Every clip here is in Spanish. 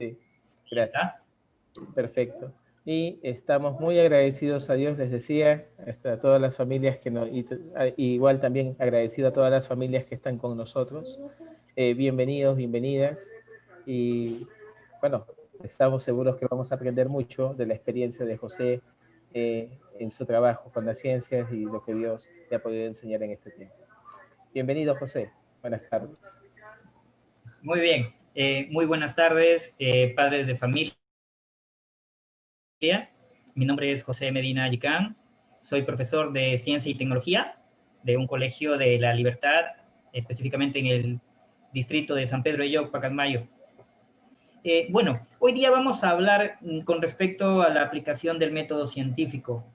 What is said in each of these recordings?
Sí, ¿Ya gracias. está? Perfecto. Y estamos muy agradecidos a Dios, les decía, a todas las familias que nos, igual también agradecido a todas las familias que están con nosotros. Bienvenidos, bienvenidas. Y bueno, estamos seguros que vamos a aprender mucho de la experiencia de José en su trabajo con las ciencias y lo que Dios le ha podido enseñar en este tiempo. Bienvenido, José. Buenas tardes. Muy bien. Muy buenas tardes, padres de familia. Mi nombre es José Medina Ayicán. Soy profesor de Ciencia y Tecnología de un colegio de La Libertad, específicamente en el distrito de San Pedro de Lloc, Pacasmayo. Bueno, hoy día vamos a hablar con respecto a la aplicación del método científico.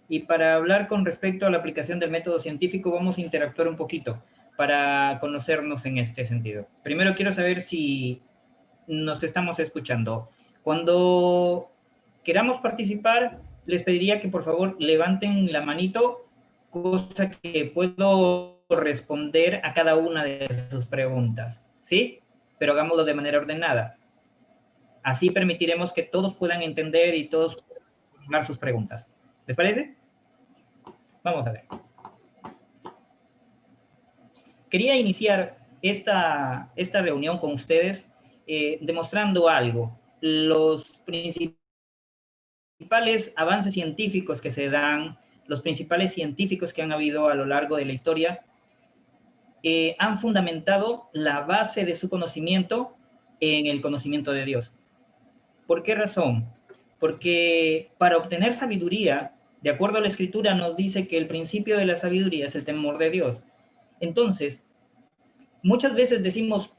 Y para hablar con respecto a la aplicación del método científico vamos a interactuar un poquito para conocernos en este sentido. Primero quiero saber si nos estamos escuchando. Cuando queramos participar, les pediría que por favor levanten la manito, cosa que puedo responder a cada una de sus preguntas, ¿sí? Pero hagámoslo de manera ordenada. Así permitiremos que todos puedan entender y todos puedan formular sus preguntas. ¿Les parece? Vamos a ver. Quería iniciar esta reunión con ustedes demostrando algo. Los principales avances científicos que se dan, los principales científicos que han habido a lo largo de la historia, han fundamentado la base de su conocimiento en el conocimiento de Dios. ¿Por qué razón? Porque para obtener sabiduría, de acuerdo a la Escritura, nos dice que el principio de la sabiduría es el temor de Dios. Entonces, muchas veces decimos,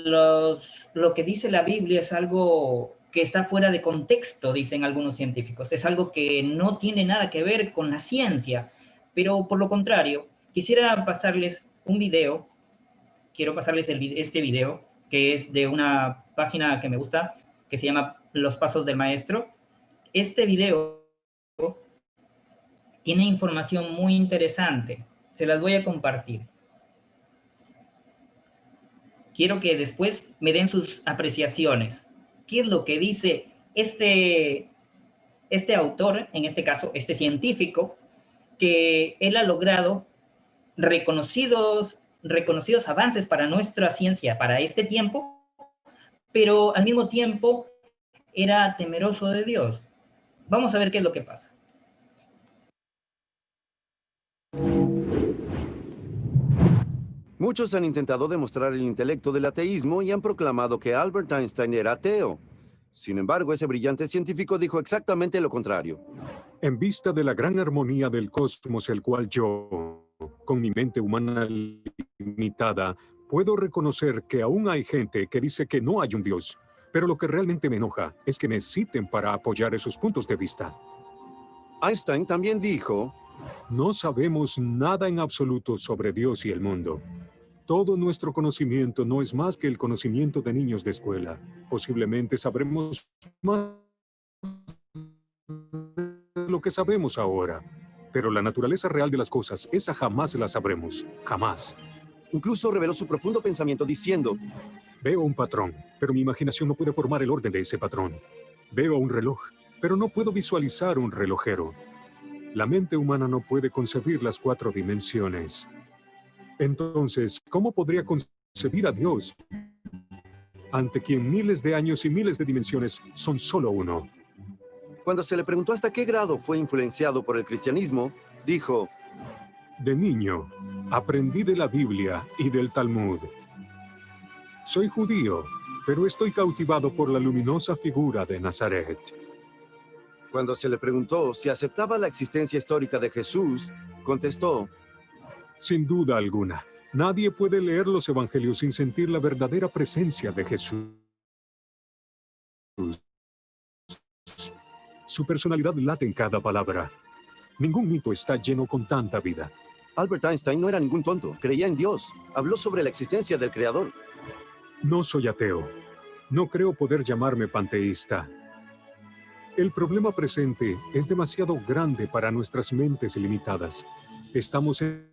lo que dice la Biblia es algo que está fuera de contexto, dicen algunos científicos. Es algo que no tiene nada que ver con la ciencia. Pero por lo contrario, quisiera pasarles un video. Quiero pasarles este video, que es de una página que me gusta, que se llama Los Pasos del Maestro. Este video tiene información muy interesante. Se las voy a compartir. Quiero que después me den sus apreciaciones. ¿Qué es lo que dice este autor, en este caso, este científico, que él ha logrado reconocidos avances para nuestra ciencia, para este tiempo, pero al mismo tiempo era temeroso de Dios? Vamos a ver qué es lo que pasa. Muchos han intentado demostrar el intelecto del ateísmo y han proclamado que Albert Einstein era ateo. Sin embargo, ese brillante científico dijo exactamente lo contrario. En vista de la gran armonía del cosmos, el cual yo, con mi mente humana limitada, puedo reconocer que aún hay gente que dice que no hay un Dios. Pero lo que realmente me enoja es que me citen para apoyar esos puntos de vista. Einstein también dijo: no sabemos nada en absoluto sobre Dios y el mundo. Todo nuestro conocimiento no es más que el conocimiento de niños de escuela. Posiblemente sabremos más de lo que sabemos ahora. Pero la naturaleza real de las cosas, esa jamás la sabremos. Jamás. Incluso reveló su profundo pensamiento diciendo: veo un patrón, pero mi imaginación no puede formar el orden de ese patrón. Veo un reloj, pero no puedo visualizar un relojero. La mente humana no puede concebir las 4 dimensiones. Entonces, ¿cómo podría concebir a Dios, ante quien miles de años y miles de dimensiones son solo uno? Cuando se le preguntó hasta qué grado fue influenciado por el cristianismo, dijo: de niño, aprendí de la Biblia y del Talmud. Soy judío, pero estoy cautivado por la luminosa figura de Nazaret. Cuando se le preguntó si aceptaba la existencia histórica de Jesús, contestó: sin duda alguna, nadie puede leer los evangelios sin sentir la verdadera presencia de Jesús. Su personalidad late en cada palabra. Ningún mito está lleno con tanta vida. Albert Einstein no era ningún tonto, creía en Dios. Habló sobre la existencia del Creador. No soy ateo. No creo poder llamarme panteísta. El problema presente es demasiado grande para nuestras mentes limitadas. Estamos en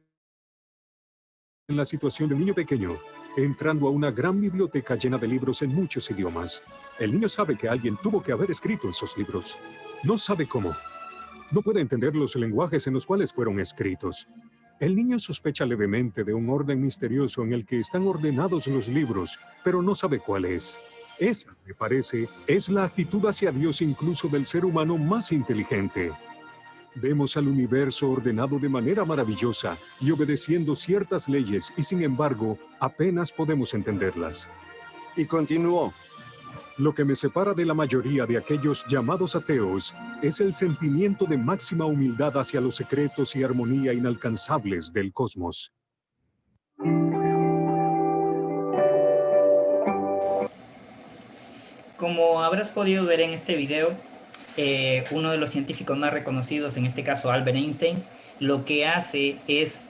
la situación de un niño pequeño entrando a una gran biblioteca llena de libros en muchos idiomas. El niño sabe que alguien tuvo que haber escrito esos libros. No sabe cómo. No puede entender los lenguajes en los cuales fueron escritos. El niño sospecha levemente de un orden misterioso en el que están ordenados los libros, pero no sabe cuál es. Esa, me parece, es la actitud hacia Dios incluso del ser humano más inteligente. Vemos al universo ordenado de manera maravillosa y obedeciendo ciertas leyes y, sin embargo, apenas podemos entenderlas. Y continuó. Lo que me separa de la mayoría de aquellos llamados ateos es el sentimiento de máxima humildad hacia los secretos y armonía inalcanzables del cosmos. Como habrás podido ver en este video, uno de los científicos más reconocidos, en este caso Albert Einstein, lo que hace es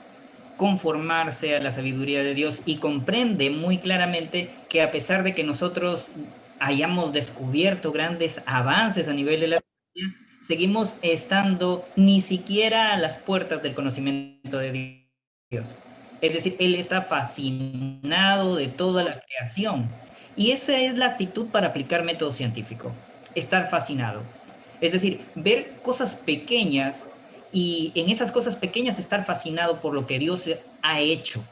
conformarse a la sabiduría de Dios y comprende muy claramente que a pesar de que nosotros hayamos descubierto grandes avances a nivel de la ciencia, seguimos estando ni siquiera a las puertas del conocimiento de Dios. Es decir, Él está fascinado de toda la creación. Y esa es la actitud para aplicar método científico, estar fascinado. Es decir, ver cosas pequeñas y en esas cosas pequeñas estar fascinado por lo que Dios ha hecho.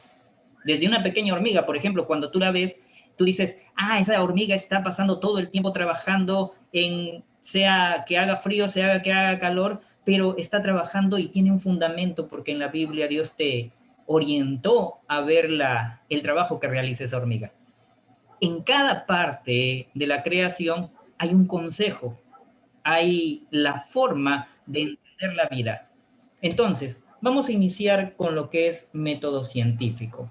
Desde una pequeña hormiga, por ejemplo, cuando tú la ves, tú dices, ah, esa hormiga está pasando todo el tiempo trabajando en, sea que haga frío, sea que haga calor, pero está trabajando y tiene un fundamento porque en la Biblia Dios te orientó a ver el trabajo que realiza esa hormiga. En cada parte de la creación hay un consejo, hay la forma de entender la vida. Entonces, vamos a iniciar con lo que es método científico.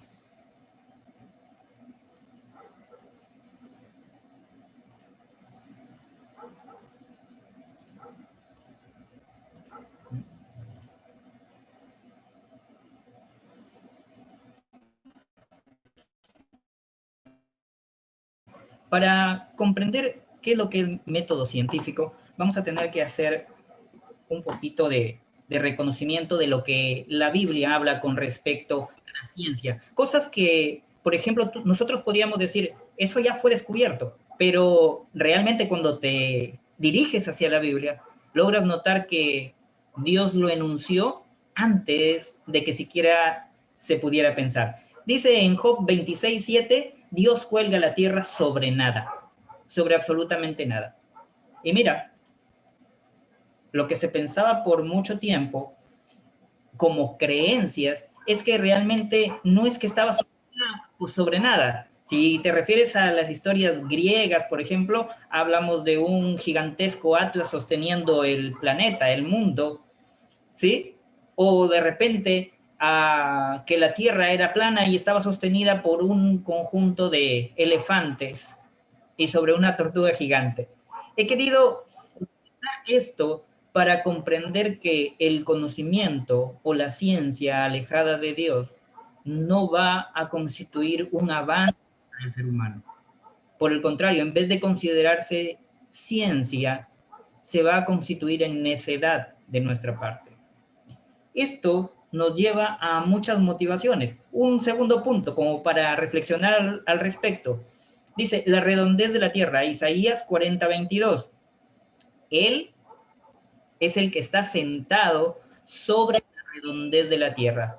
Para comprender qué es lo que es método científico, vamos a tener que hacer un poquito de reconocimiento de lo que la Biblia habla con respecto a la ciencia. Cosas que, por ejemplo, nosotros podríamos decir, eso ya fue descubierto, pero realmente cuando te diriges hacia la Biblia, logras notar que Dios lo enunció antes de que siquiera se pudiera pensar. Dice en Job 26:7, Dios cuelga la tierra sobre nada, sobre absolutamente nada. Y mira, lo que se pensaba por mucho tiempo como creencias es que realmente no es que estaba sobre nada. Si te refieres a las historias griegas, por ejemplo, hablamos de un gigantesco Atlas sosteniendo el planeta, el mundo, ¿sí? O de repente que la Tierra era plana y estaba sostenida por un conjunto de elefantes y sobre una tortuga gigante. He querido usar esto para comprender que el conocimiento o la ciencia alejada de Dios no va a constituir un avance para el ser humano. Por el contrario, en vez de considerarse ciencia, se va a constituir en necedad de nuestra parte. Esto nos lleva a muchas motivaciones. Un segundo punto, como para reflexionar al respecto. Dice, la redondez de la tierra, Isaías 40:22. Él es el que está sentado sobre la redondez de la tierra.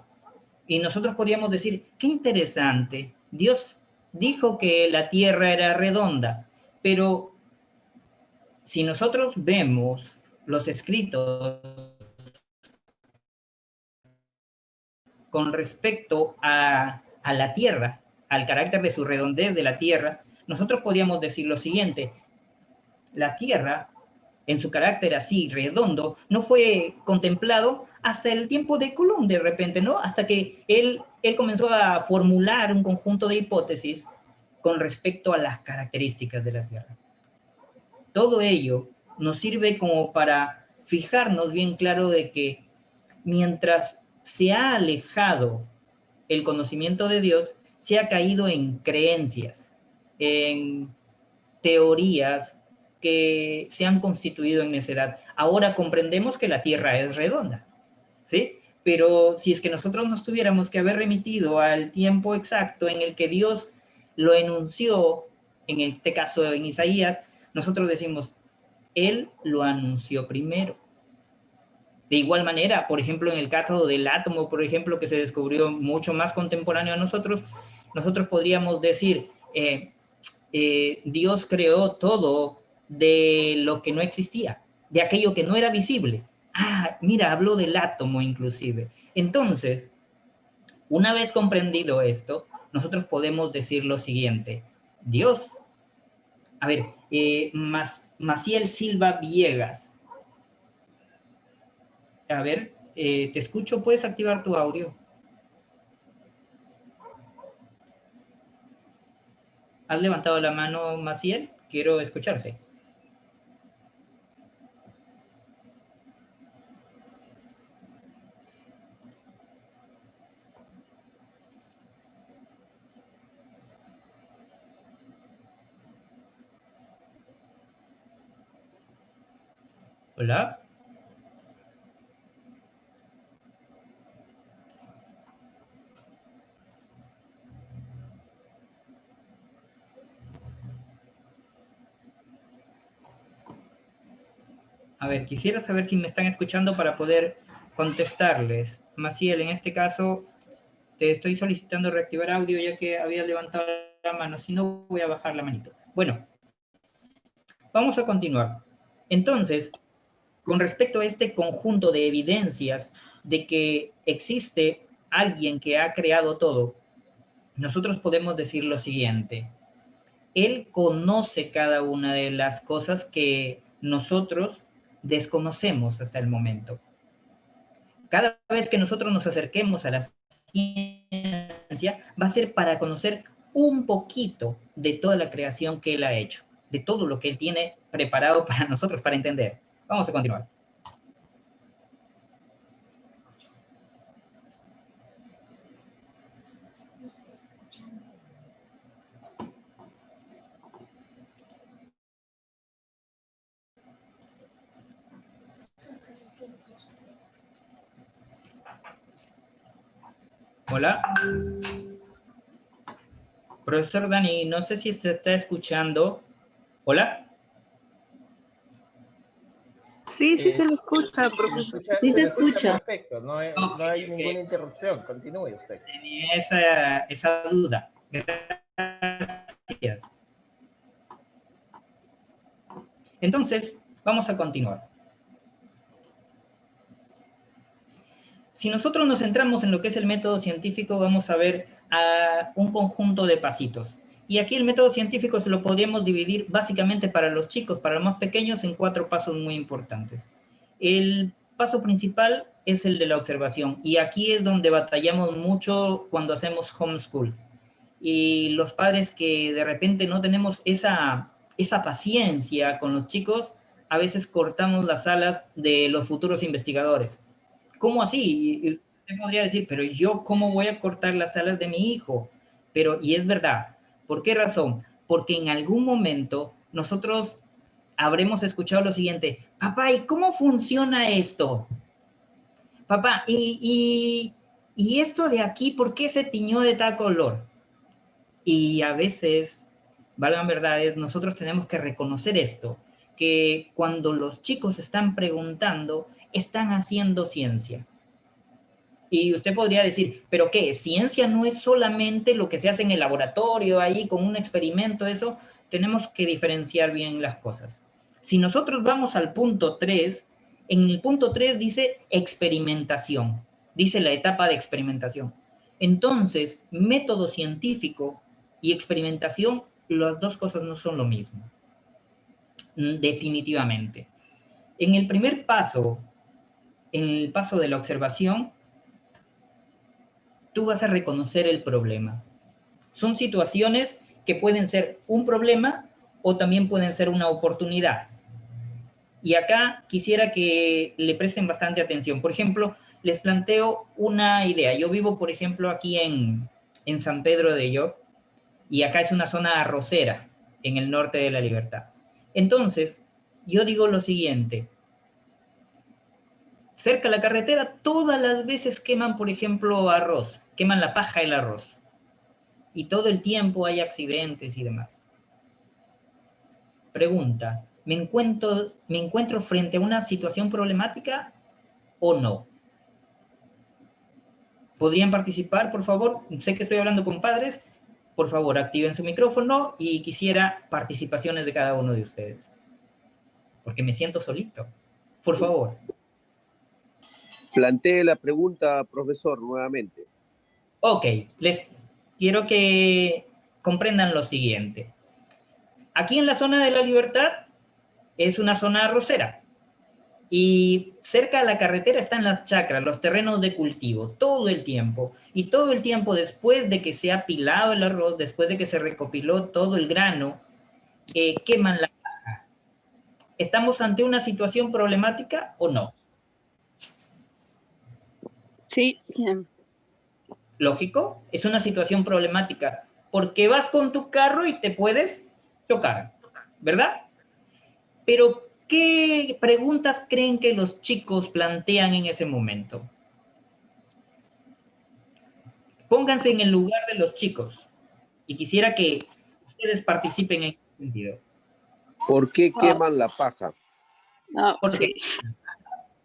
Y nosotros podríamos decir, qué interesante, Dios dijo que la tierra era redonda, pero si nosotros vemos los escritos con respecto a la tierra, al carácter de su redondez de la tierra, nosotros podríamos decir lo siguiente, la tierra en su carácter así redondo, no fue contemplado hasta el tiempo de Colón, de repente, ¿no? Hasta que él comenzó a formular un conjunto de hipótesis con respecto a las características de la Tierra. Todo ello nos sirve como para fijarnos bien claro de que mientras se ha alejado el conocimiento de Dios, se ha caído en creencias, en teorías que se han constituido en necedad. Ahora comprendemos que la Tierra es redonda, ¿sí? pero si es que nosotros nos tuviéramos que haber remitido al tiempo exacto en el que Dios lo enunció, en este caso en Isaías, nosotros decimos, Él lo anunció primero. De igual manera, por ejemplo, en el caso del átomo, por ejemplo, que se descubrió mucho más contemporáneo a nosotros, nosotros podríamos decir, Dios creó todo de lo que no existía, de aquello que no era visible. Ah, mira, habló del átomo inclusive. Entonces, una vez comprendido esto, nosotros podemos decir lo siguiente. Dios, a ver, Maciel Silva Villegas. A ver, te escucho, ¿puedes activar tu audio? ¿Has levantado la mano, Maciel? Quiero escucharte. Hola. A ver, quisiera saber si me están escuchando para poder contestarles. Maciel, en este caso, te estoy solicitando reactivar audio ya que habías levantado la mano. Si no, voy a bajar la manito. Bueno, vamos a continuar. Entonces, con respecto a este conjunto de evidencias de que existe alguien que ha creado todo, nosotros podemos decir lo siguiente. Él conoce cada una de las cosas que nosotros desconocemos hasta el momento. Cada vez que nosotros nos acerquemos a la ciencia, va a ser para conocer un poquito de toda la creación que Él ha hecho, de todo lo que Él tiene preparado para nosotros, para entender. Vamos a continuar. Hola. Profesor Dani, no sé si usted está escuchando. Hola. Sí, sí se le escucha, profesor. Sí se escucha perfecto, no hay ninguna interrupción. Continúe usted. Tenía esa duda. Gracias. Entonces, vamos a continuar. Si nosotros nos centramos en lo que es el método científico, vamos a ver un conjunto de pasitos. Y aquí el método científico se lo podríamos dividir básicamente para los chicos, para los más pequeños, en 4 pasos muy importantes. El paso principal es el de la observación. Y aquí es donde batallamos mucho cuando hacemos homeschool. Y los padres que de repente no tenemos esa paciencia con los chicos, a veces cortamos las alas de los futuros investigadores. ¿Cómo así? Usted podría decir, pero yo, ¿cómo voy a cortar las alas de mi hijo? Y es verdad. ¿Por qué razón? Porque en algún momento nosotros habremos escuchado lo siguiente: papá, ¿y cómo funciona esto? Papá, ¿y esto de aquí, por qué se tiñó de tal color? Y a veces, valgan verdades, nosotros tenemos que reconocer esto, que cuando los chicos están preguntando, están haciendo ciencia. Y usted podría decir, ¿pero qué? ¿Ciencia no es solamente lo que se hace en el laboratorio, ahí con un experimento, eso? Tenemos que diferenciar bien las cosas. Si nosotros vamos al punto 3, en el punto 3 dice experimentación, dice la etapa de experimentación. Entonces, método científico y experimentación, las dos cosas no son lo mismo, definitivamente. En el primer paso, en el paso de la observación, tú vas a reconocer el problema. Son situaciones que pueden ser un problema o también pueden ser una oportunidad. Y acá quisiera que le presten bastante atención. Por ejemplo, les planteo una idea. Yo vivo, por ejemplo, aquí en San Pedro de Lloc, y acá es una zona arrocera, en el norte de La Libertad. Entonces, yo digo lo siguiente. cerca de la carretera, todas las veces queman, por ejemplo, arroz, queman la paja del arroz. Y todo el tiempo hay accidentes y demás. Pregunta, ¿me encuentro frente a una situación problemática o no? ¿Podrían participar, por favor? Sé que estoy hablando con padres. Por favor, activen su micrófono y quisiera participaciones de cada uno de ustedes. Porque me siento solito. Por favor. Plantee la pregunta, profesor, nuevamente. Ok, les quiero que comprendan lo siguiente. Aquí en la zona de La Libertad es una zona arrocera. Y cerca de la carretera están las chacras, los terrenos de cultivo, todo el tiempo. Y todo el tiempo después de que se ha pilado el arroz, después de que se recopiló todo el grano, queman la paja. ¿Estamos ante una situación problemática o no? Sí. Lógico, es una situación problemática, porque vas con tu carro y te puedes chocar, ¿verdad? Pero, ¿qué preguntas creen que los chicos plantean en ese momento? Pónganse en el lugar de los chicos y quisiera que ustedes participen en ese sentido. ¿Por qué queman la paja? No, Porque sí.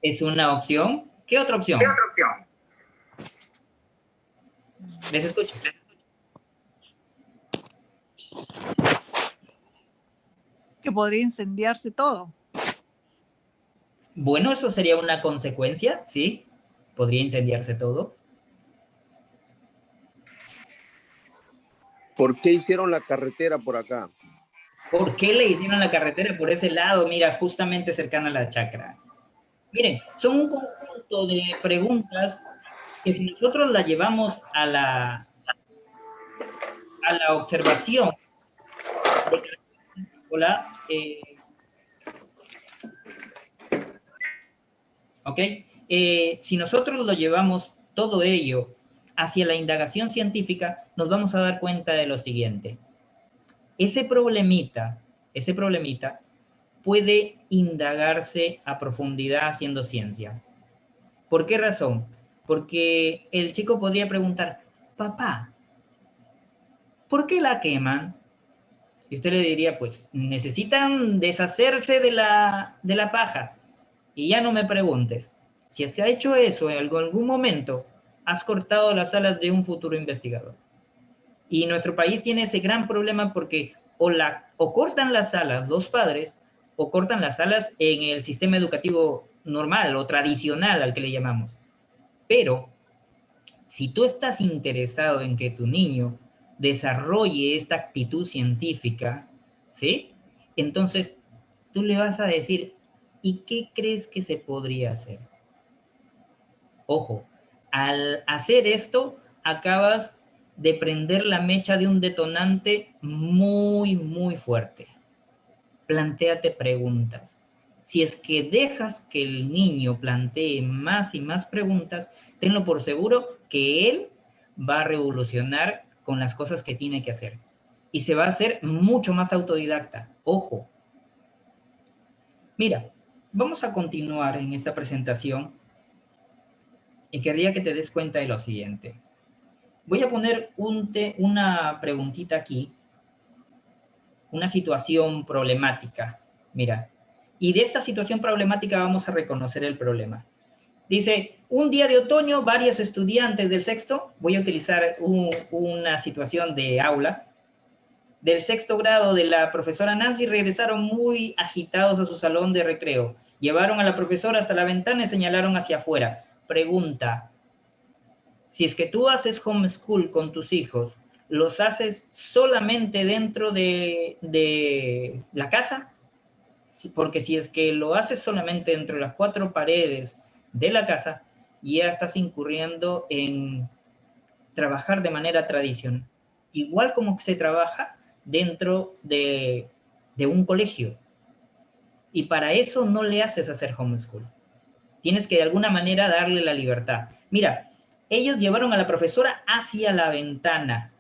es una opción. ¿Qué otra opción? Les escucho. Que podría incendiarse todo. Bueno, eso sería una consecuencia, ¿sí? Podría incendiarse todo. ¿Por qué hicieron la carretera por acá? ¿Por qué le hicieron la carretera por ese lado? Mira, justamente cercana a la chacra. Miren, son un conjunto de preguntas que si nosotros la llevamos a la observación de la ¿ok? Si nosotros lo llevamos todo ello hacia la indagación científica, nos vamos a dar cuenta de lo siguiente. Ese problemita puede indagarse a profundidad haciendo ciencia. ¿Por qué razón? Porque el chico podría preguntar, papá, ¿por qué la queman? Y usted le diría, pues, necesitan deshacerse de la paja. Y ya no me preguntes. Si se ha hecho eso en algún momento, has cortado las alas de un futuro investigador. Y nuestro país tiene ese gran problema porque o cortan las alas los padres o cortan las alas en el sistema educativo normal o tradicional al que le llamamos. Pero si tú estás interesado en que tu niño desarrolle esta actitud científica, ¿sí? Entonces tú le vas a decir, ¿y qué crees que se podría hacer? Ojo, al hacer esto, acabas de prender la mecha de un detonante muy, muy fuerte. Plantéate preguntas. Si es que dejas que el niño plantee más y más preguntas, tenlo por seguro que él va a revolucionar con las cosas que tiene que hacer. Y se va a hacer mucho más autodidacta. Ojo. Mira, vamos a continuar en esta presentación y querría que te des cuenta de lo siguiente. Voy a poner una preguntita aquí, una situación problemática. Mira, y de esta situación problemática vamos a reconocer el problema. Dice, un día de otoño, varios estudiantes del sexto, voy a utilizar una situación de aula, del sexto grado de la profesora Nancy regresaron muy agitados a su salón de recreo. Llevaron a la profesora hasta la ventana y señalaron hacia afuera. Pregunta, si es que tú haces homeschool con tus hijos, ¿los haces solamente dentro de la casa? Porque si es que lo haces solamente dentro de las 4 paredes de la casa, ya estás incurriendo en trabajar de manera tradicional. Igual como que se trabaja dentro de un colegio. Y para eso no le haces hacer homeschool. Tienes que de alguna manera darle la libertad. Mira, ellos llevaron a la profesora hacia la ventana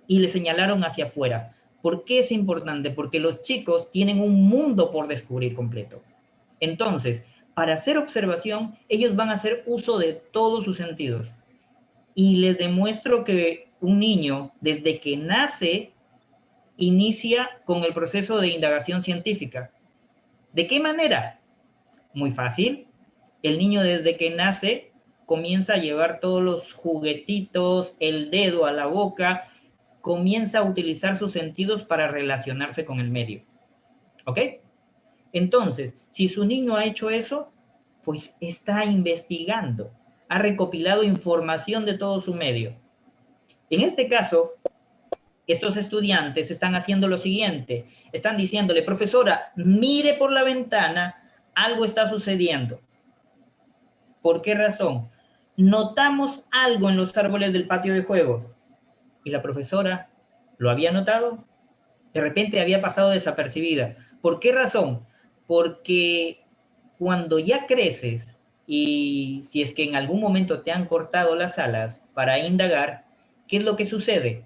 y le señalaron hacia afuera. ¿Por qué es importante? Porque los chicos tienen un mundo por descubrir completo. Entonces, para hacer observación, ellos van a hacer uso de todos sus sentidos. Y les demuestro que un niño, desde que nace, inicia con el proceso de indagación científica. ¿De qué manera? Muy fácil. El niño desde que nace comienza a llevar todos los juguetitos, el dedo a la boca, comienza a utilizar sus sentidos para relacionarse con el medio. ¿Ok? Entonces, si su niño ha hecho eso, pues está investigando, ha recopilado información de todo su medio. En este caso, estos estudiantes están haciendo lo siguiente, están diciéndole, profesora, mire por la ventana, algo está sucediendo. ¿Por qué razón? Notamos algo en los árboles del patio de juegos. Y la profesora lo había notado, de repente había pasado desapercibida. ¿Por qué razón? Porque cuando ya creces y si es que en algún momento te han cortado las alas para indagar, ¿qué es lo que sucede?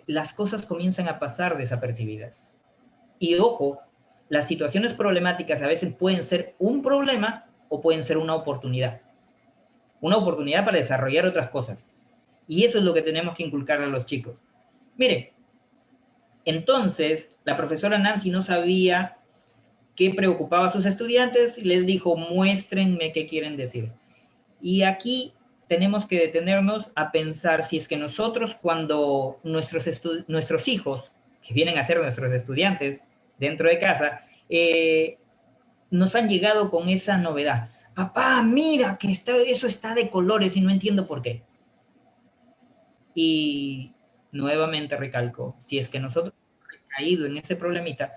Las cosas comienzan a pasar desapercibidas. Y ojo, las situaciones problemáticas a veces pueden ser un problema o pueden ser una oportunidad. Una oportunidad para desarrollar otras cosas. Y eso es lo que tenemos que inculcar a los chicos. Miren, entonces la profesora Nancy no sabía qué preocupaba a sus estudiantes y les dijo, muéstrenme qué quieren decir. Y aquí tenemos que detenernos a pensar si es que nosotros cuando nuestros hijos, que vienen a ser nuestros estudiantes dentro de casa, nos han llegado con esa novedad. Papá, mira que eso está de colores y no entiendo por qué. Y nuevamente recalco, si es que nosotros hemos caído en ese problemita,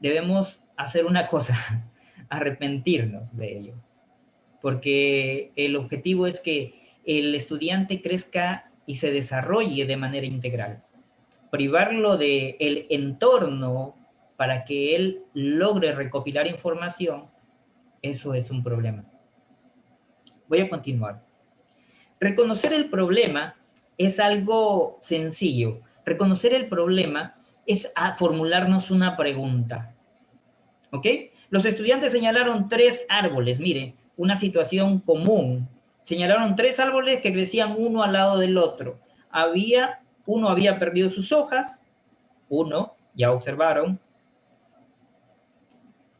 debemos hacer una cosa, arrepentirnos de ello. Porque el objetivo es que el estudiante crezca y se desarrolle de manera integral. Privarlo del entorno para que él logre recopilar información, eso es un problema. Voy a continuar. Reconocer el problema es algo sencillo. Reconocer el problema es formularnos una pregunta. ¿Ok? Los estudiantes señalaron 3 árboles. Mire, una situación común. Señalaron 3 árboles que crecían uno al lado del otro. Uno había perdido sus hojas. Uno, ya observaron.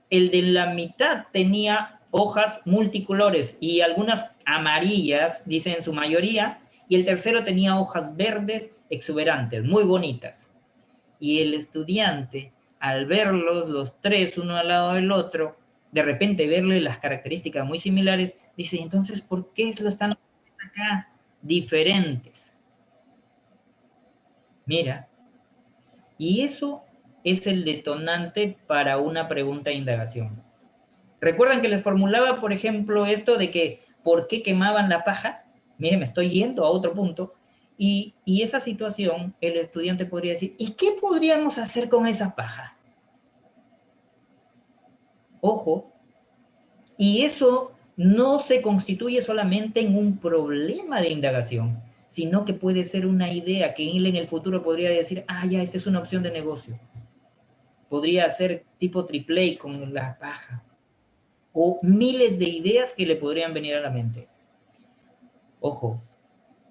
El de la mitad tenía hojas multicolores y algunas amarillas, dicen en su mayoría, y el tercero tenía hojas verdes exuberantes, muy bonitas. Y el estudiante, al verlos los 3 uno al lado del otro, de repente verle las características muy similares, dice, entonces, ¿por qué lo están acá diferentes? Mira, y eso es el detonante para una pregunta de indagación. ¿Recuerdan que les formulaba, por ejemplo, esto de que ¿por qué quemaban la paja? Miren, me estoy yendo a otro punto. Y esa situación, el estudiante podría decir, ¿y qué podríamos hacer con esa paja? Ojo, y eso no se constituye solamente en un problema de indagación, sino que puede ser una idea que él en el futuro podría decir, ya, esta es una opción de negocio. Podría hacer tipo triple con la paja. O miles de ideas que le podrían venir a la mente. Ojo,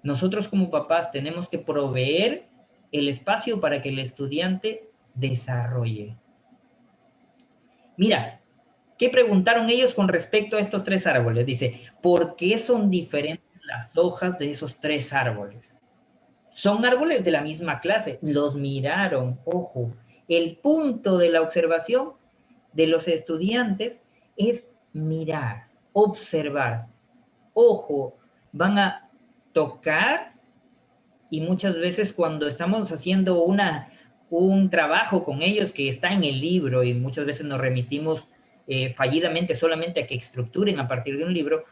nosotros como papás tenemos que proveer el espacio para que el estudiante desarrolle. Mira, ¿qué preguntaron ellos con respecto a estos 3 árboles? Dice, ¿por qué son diferentes las hojas de esos 3 árboles? Son árboles de la misma clase, los miraron, ojo. El punto de la observación de los estudiantes es mirar, observar. Ojo, van a tocar y muchas veces cuando estamos haciendo un trabajo con ellos que está en el libro y muchas veces nos remitimos fallidamente solamente a que estructuren a partir de un libro,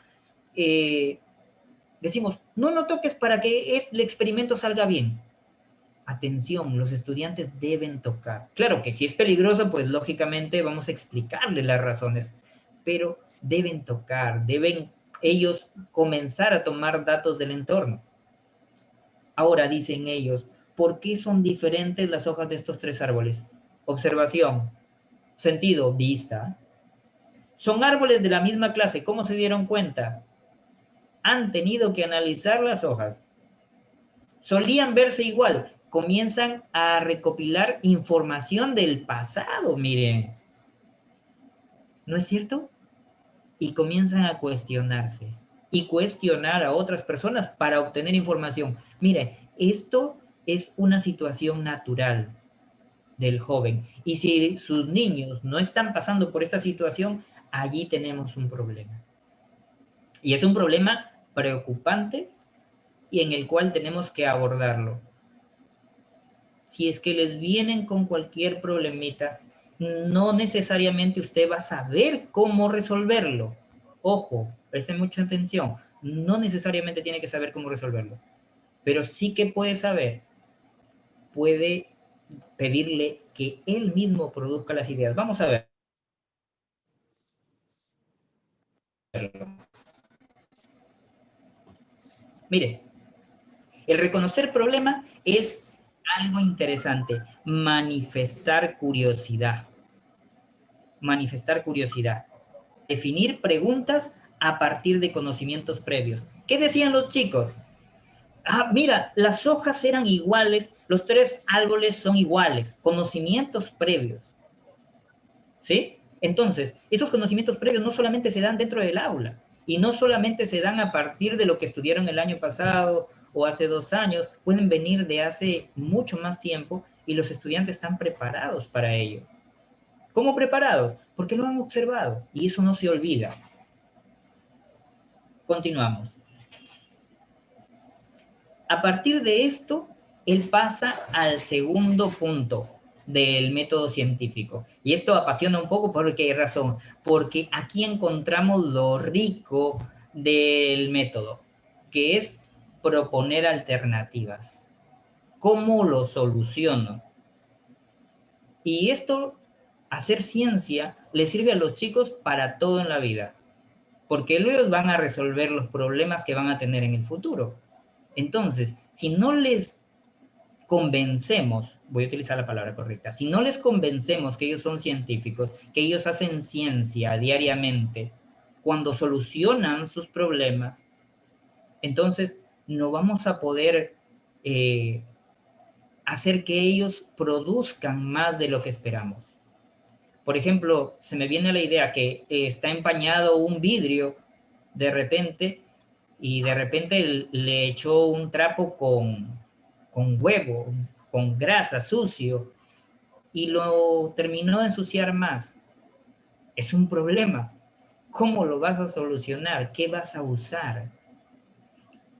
decimos, no toques para que el experimento salga bien. Atención, los estudiantes deben tocar. Claro que si es peligroso, pues lógicamente vamos a explicarles las razones, pero deben tocar, deben ellos comenzar a tomar datos del entorno. Ahora dicen ellos, ¿por qué son diferentes las hojas de estos 3 árboles? Observación, sentido, vista. Son árboles de la misma clase. ¿Cómo se dieron cuenta? Han tenido que analizar las hojas. Solían verse igual. Comienzan a recopilar información del pasado, miren. ¿No es cierto? Y comienzan a cuestionarse y cuestionar a otras personas para obtener información. Mire, esto es una situación natural del joven. Y si sus niños no están pasando por esta situación, allí tenemos un problema. Y es un problema preocupante y en el cual tenemos que abordarlo. Si es que les vienen con cualquier problemita, no necesariamente usted va a saber cómo resolverlo. Ojo, presten mucha atención. No necesariamente tiene que saber cómo resolverlo. Pero sí que puede saber. Puede pedirle que él mismo produzca las ideas. Vamos a ver. Mire, el reconocer problema es algo interesante. Manifestar curiosidad. Manifestar curiosidad. Definir preguntas a partir de conocimientos previos. ¿Qué decían los chicos? Ah, mira, las hojas eran iguales, los 3 árboles son iguales, conocimientos previos. ¿Sí? Entonces, esos conocimientos previos no solamente se dan dentro del aula, y no solamente se dan a partir de lo que estudiaron el año pasado o hace 2 años, pueden venir de hace mucho más tiempo y los estudiantes están preparados para ello. ¿Cómo preparados? Porque lo han observado y eso no se olvida. Continuamos. A partir de esto, él pasa al segundo punto del método científico. Y esto apasiona un poco porque hay razón. Porque aquí encontramos lo rico del método, que es proponer alternativas. ¿Cómo lo soluciono? Y esto, hacer ciencia, le sirve a los chicos para todo en la vida. Porque ellos van a resolver los problemas que van a tener en el futuro. Entonces, si no les convencemos, voy a utilizar la palabra correcta, si no les convencemos que ellos son científicos, que ellos hacen ciencia diariamente, cuando solucionan sus problemas, entonces no vamos a poder hacer que ellos produzcan más de lo que esperamos. Por ejemplo, se me viene la idea que está empañado un vidrio de repente y de repente le echó un trapo con huevo, con grasa, sucio, y lo terminó de ensuciar más. Es un problema. ¿Cómo lo vas a solucionar? ¿Qué vas a usar?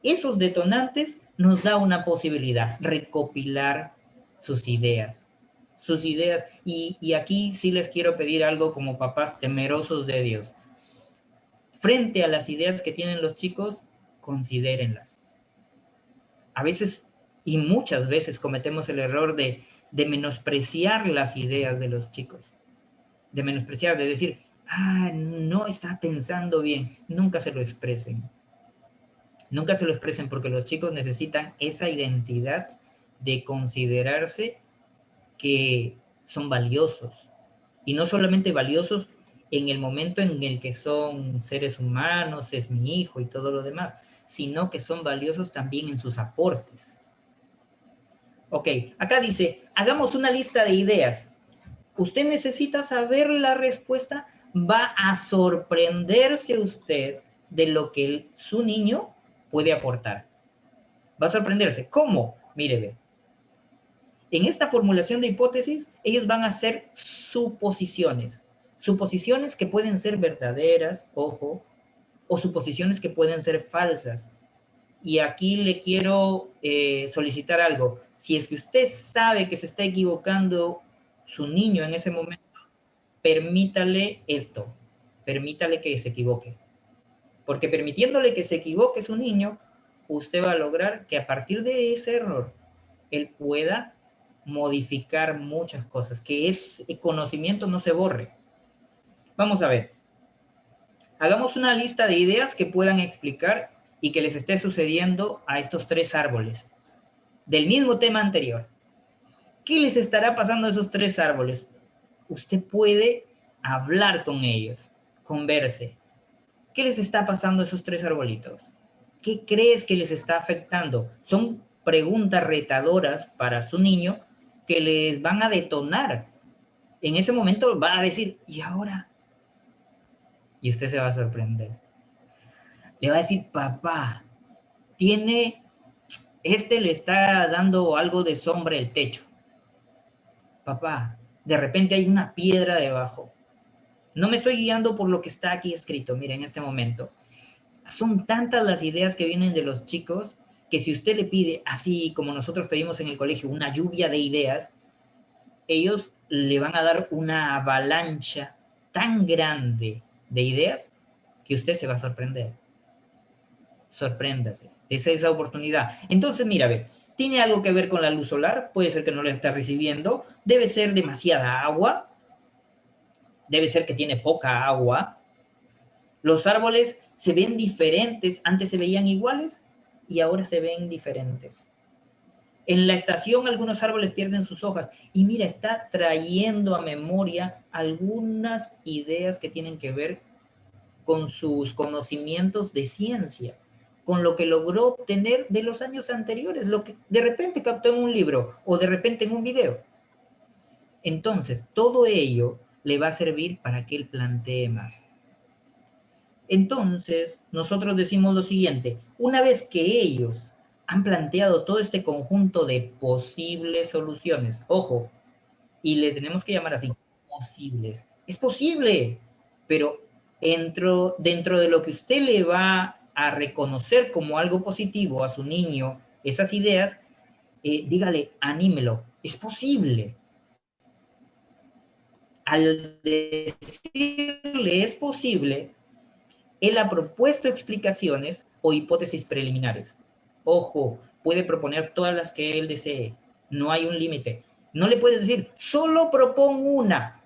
Esos detonantes nos da una posibilidad, recopilar sus ideas. Sus ideas. Y aquí sí les quiero pedir algo como papás temerosos de Dios. Frente a las ideas que tienen los chicos, considérenlas. A veces y muchas veces cometemos el error de menospreciar las ideas de los chicos. De menospreciar, de decir, ah, no está pensando bien. Nunca se lo expresen. Nunca se lo expresen porque los chicos necesitan esa identidad de considerarse que son valiosos. Y no solamente valiosos en el momento en el que son seres humanos, es mi hijo y todo lo demás, sino que son valiosos también en sus aportes. Ok, acá dice, hagamos una lista de ideas. Usted necesita saber la respuesta, va a sorprenderse usted de lo que su niño puede aportar. Va a sorprenderse. ¿Cómo? Mire, ve. En esta formulación de hipótesis, ellos van a hacer suposiciones. Suposiciones que pueden ser verdaderas, ojo, o suposiciones que pueden ser falsas. Y aquí le quiero solicitar algo. Si es que usted sabe que se está equivocando su niño en ese momento, permítale esto. Permítale que se equivoque. Porque permitiéndole que se equivoque su niño, usted va a lograr que a partir de ese error, él pueda modificar muchas cosas, que ese conocimiento no se borre. Vamos a ver. Hagamos una lista de ideas que puedan explicar y que les esté sucediendo a estos 3 árboles del mismo tema anterior. ¿Qué les estará pasando a esos 3 árboles? Usted puede hablar con ellos. converse. ¿Qué les está pasando a esos 3 arbolitos? ¿Qué crees que les está afectando? Son preguntas retadoras para su niño que les van a detonar. En ese momento va a decir, ¿y ahora? Y usted se va a sorprender. Le va a decir, papá, le está dando algo de sombra el techo. Papá, de repente hay una piedra debajo. No me estoy guiando por lo que está aquí escrito, mira, en este momento. Son tantas las ideas que vienen de los chicos que si usted le pide, así como nosotros pedimos en el colegio, una lluvia de ideas, ellos le van a dar una avalancha tan grande de ideas que usted se va a sorprender. Sorpréndase. Esa es esa oportunidad. Entonces, mira, ve, ¿tiene algo que ver con la luz solar? Puede ser que no la está recibiendo. Debe ser demasiada agua. Debe ser que tiene poca agua. Los árboles se ven diferentes. Antes se veían iguales y ahora se ven diferentes. En la estación algunos árboles pierden sus hojas. Y mira, está trayendo a memoria algunas ideas que tienen que ver con sus conocimientos de ciencia, con lo que logró obtener de los años anteriores, lo que de repente captó en un libro o de repente en un video. Entonces, todo ello le va a servir para que él plantee más. Entonces, nosotros decimos lo siguiente, una vez que ellos han planteado todo este conjunto de posibles soluciones, ojo, y le tenemos que llamar así, posibles. Es posible, pero dentro de lo que usted le va a reconocer como algo positivo a su niño, esas ideas, dígale, anímelo, es posible. Al decirle es posible, él ha propuesto explicaciones o hipótesis preliminares. Ojo, puede proponer todas las que él desee, no hay un límite. No le puedes decir, solo propongo una,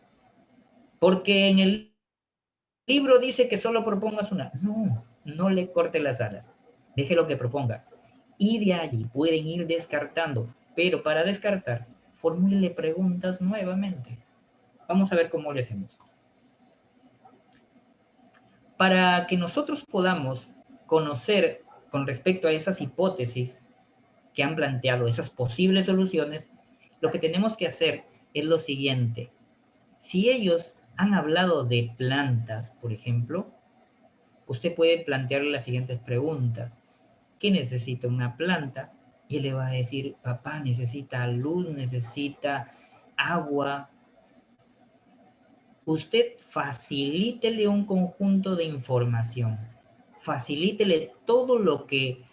porque en el libro dice que solo propongas una. No, no le corte las alas. Déjelo que proponga. Y de allí pueden ir descartando. Pero para descartar, formúlele preguntas nuevamente. Vamos a ver cómo lo hacemos. Para que nosotros podamos conocer con respecto a esas hipótesis que han planteado, esas posibles soluciones, lo que tenemos que hacer es lo siguiente. Si ellos han hablado de plantas, por ejemplo, usted puede plantearle las siguientes preguntas. ¿Qué necesita una planta? Y él le va a decir, papá, necesita luz, necesita agua. Usted facilítele un conjunto de información. Facilítele todo lo que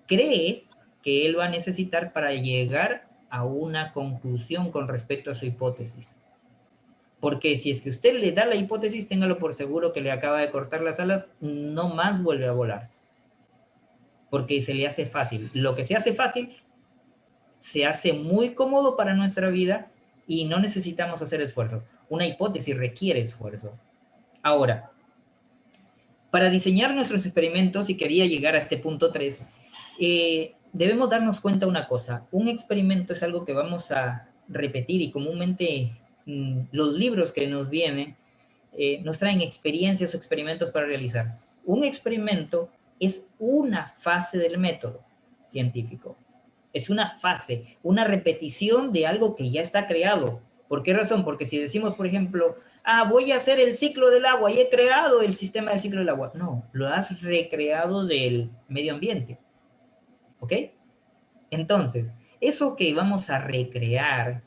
cree que él va a necesitar para llegar a una conclusión con respecto a su hipótesis. Porque si es que usted le da la hipótesis, téngalo por seguro que le acaba de cortar las alas, no más vuelve a volar. Porque se le hace fácil. Lo que se hace fácil, se hace muy cómodo para nuestra vida y no necesitamos hacer esfuerzo. Una hipótesis requiere esfuerzo. Ahora, para diseñar nuestros experimentos, y quería llegar a este punto 3, debemos darnos cuenta una cosa. Un experimento es algo que vamos a repetir y comúnmente los libros que nos vienen nos traen experiencias o experimentos para realizar. Un experimento es una fase del método científico. Es una fase, una repetición de algo que ya está creado. ¿Por qué razón? Porque si decimos, por ejemplo, voy a hacer el ciclo del agua y he creado el sistema del ciclo del agua. No, lo has recreado del medio ambiente. ¿Ok? Entonces, eso que vamos a recrear,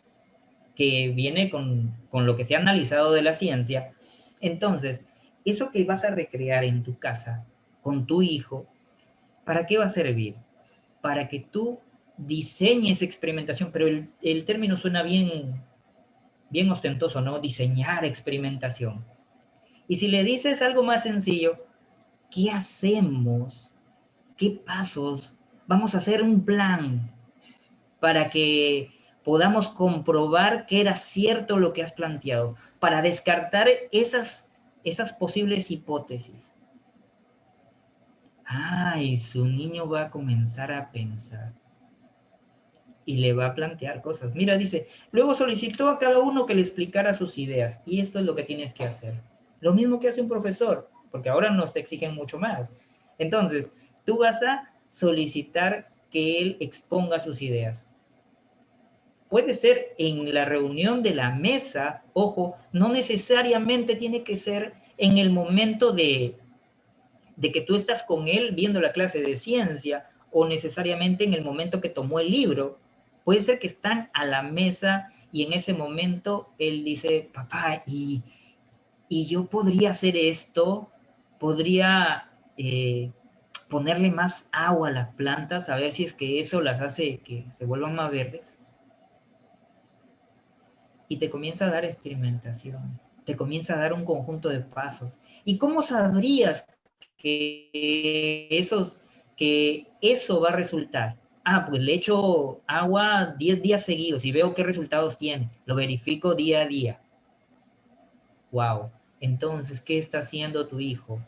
que viene con lo que se ha analizado de la ciencia, entonces, eso que vas a recrear en tu casa, con tu hijo, ¿para qué va a servir? Para que tú diseñes experimentación, pero el término suena bien ostentoso, ¿no? Diseñar experimentación. Y si le dices algo más sencillo, ¿qué hacemos? ¿Qué pasos? Vamos a hacer un plan para que podamos comprobar que era cierto lo que has planteado, para descartar esas posibles hipótesis. Y su niño va a comenzar a pensar y le va a plantear cosas. Mira, dice, luego solicitó a cada uno que le explicara sus ideas, y esto es lo que tienes que hacer. Lo mismo que hace un profesor, porque ahora nos exigen mucho más. Entonces, tú vas a solicitar que él exponga sus ideas. Puede ser en la reunión de la mesa, ojo, no necesariamente tiene que ser en el momento de que tú estás con él viendo la clase de ciencia o necesariamente en el momento que tomó el libro. Puede ser que están a la mesa y en ese momento él dice, papá, y yo podría hacer esto, podría ponerle más agua a las plantas, a ver si es que eso las hace que se vuelvan más verdes. Y te comienza a dar experimentación, te comienza a dar un conjunto de pasos. ¿Y cómo sabrías que eso va a resultar? Ah, pues le echo agua 10 días seguidos y veo qué resultados tiene. Lo verifico día a día. Wow. Entonces, ¿qué está haciendo tu hijo?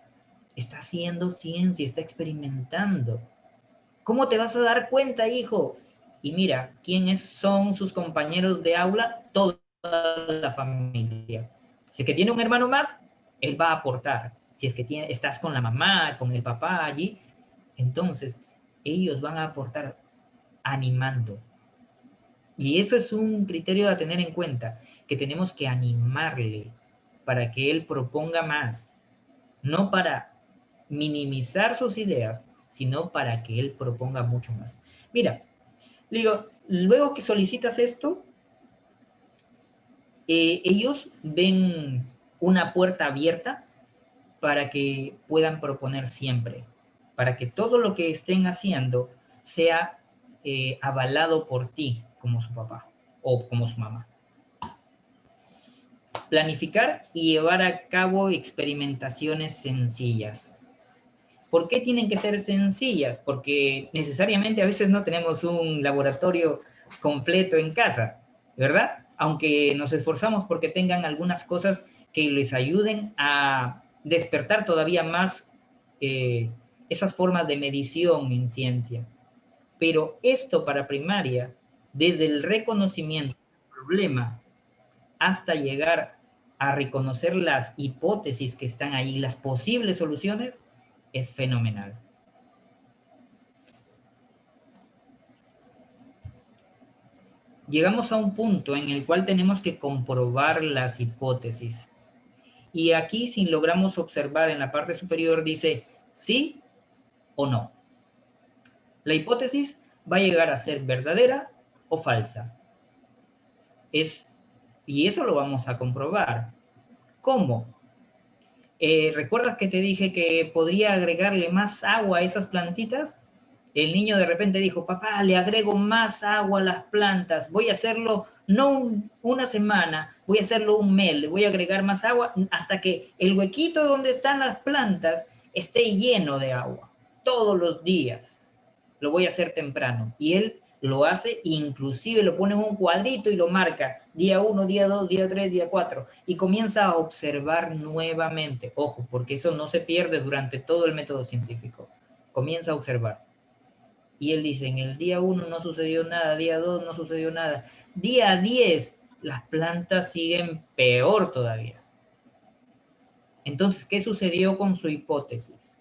Está haciendo ciencia, está experimentando. ¿Cómo te vas a dar cuenta, hijo? Y mira, ¿quiénes son sus compañeros de aula? Toda la familia. Si es que tiene un hermano más, él va a aportar. Si es que estás con la mamá, con el papá allí, entonces ellos van a aportar animando. Y eso es un criterio a tener en cuenta, que tenemos que animarle para que él proponga más, no para minimizar sus ideas, sino para que él proponga mucho más. Mira, digo, luego que solicitas esto, ellos ven una puerta abierta para que puedan proponer siempre, para que todo lo que estén haciendo sea avalado por ti como su papá o como su mamá. Planificar y llevar a cabo experimentaciones sencillas. ¿Por qué tienen que ser sencillas? Porque necesariamente a veces no tenemos un laboratorio completo en casa, ¿verdad? Aunque nos esforzamos porque tengan algunas cosas que les ayuden a despertar todavía más esas formas de medición en ciencia. Pero esto para primaria, desde el reconocimiento del problema hasta llegar a reconocer las hipótesis que están ahí, las posibles soluciones, es fenomenal. Llegamos a un punto en el cual tenemos que comprobar las hipótesis. Y aquí, si logramos observar en la parte superior, dice sí o no. La hipótesis va a llegar a ser verdadera o falsa. Y eso lo vamos a comprobar. ¿Cómo? ¿Recuerdas que te dije que podría agregarle más agua a esas plantitas? El niño de repente dijo, papá, le agrego más agua a las plantas, voy a hacerlo no una semana, voy a hacerlo un mes, le voy a agregar más agua hasta que el huequito donde están las plantas esté lleno de agua, todos los días. Lo voy a hacer temprano. Y él lo hace, inclusive lo pone en un cuadrito y lo marca, día 1, día 2, día 3, día 4, y comienza a observar nuevamente. Ojo, porque eso no se pierde durante todo el método científico. Comienza a observar. Y él dice, en el día 1 no sucedió nada, día 2 no sucedió nada. Día 10, las plantas siguen peor todavía. Entonces, ¿qué sucedió con su hipótesis?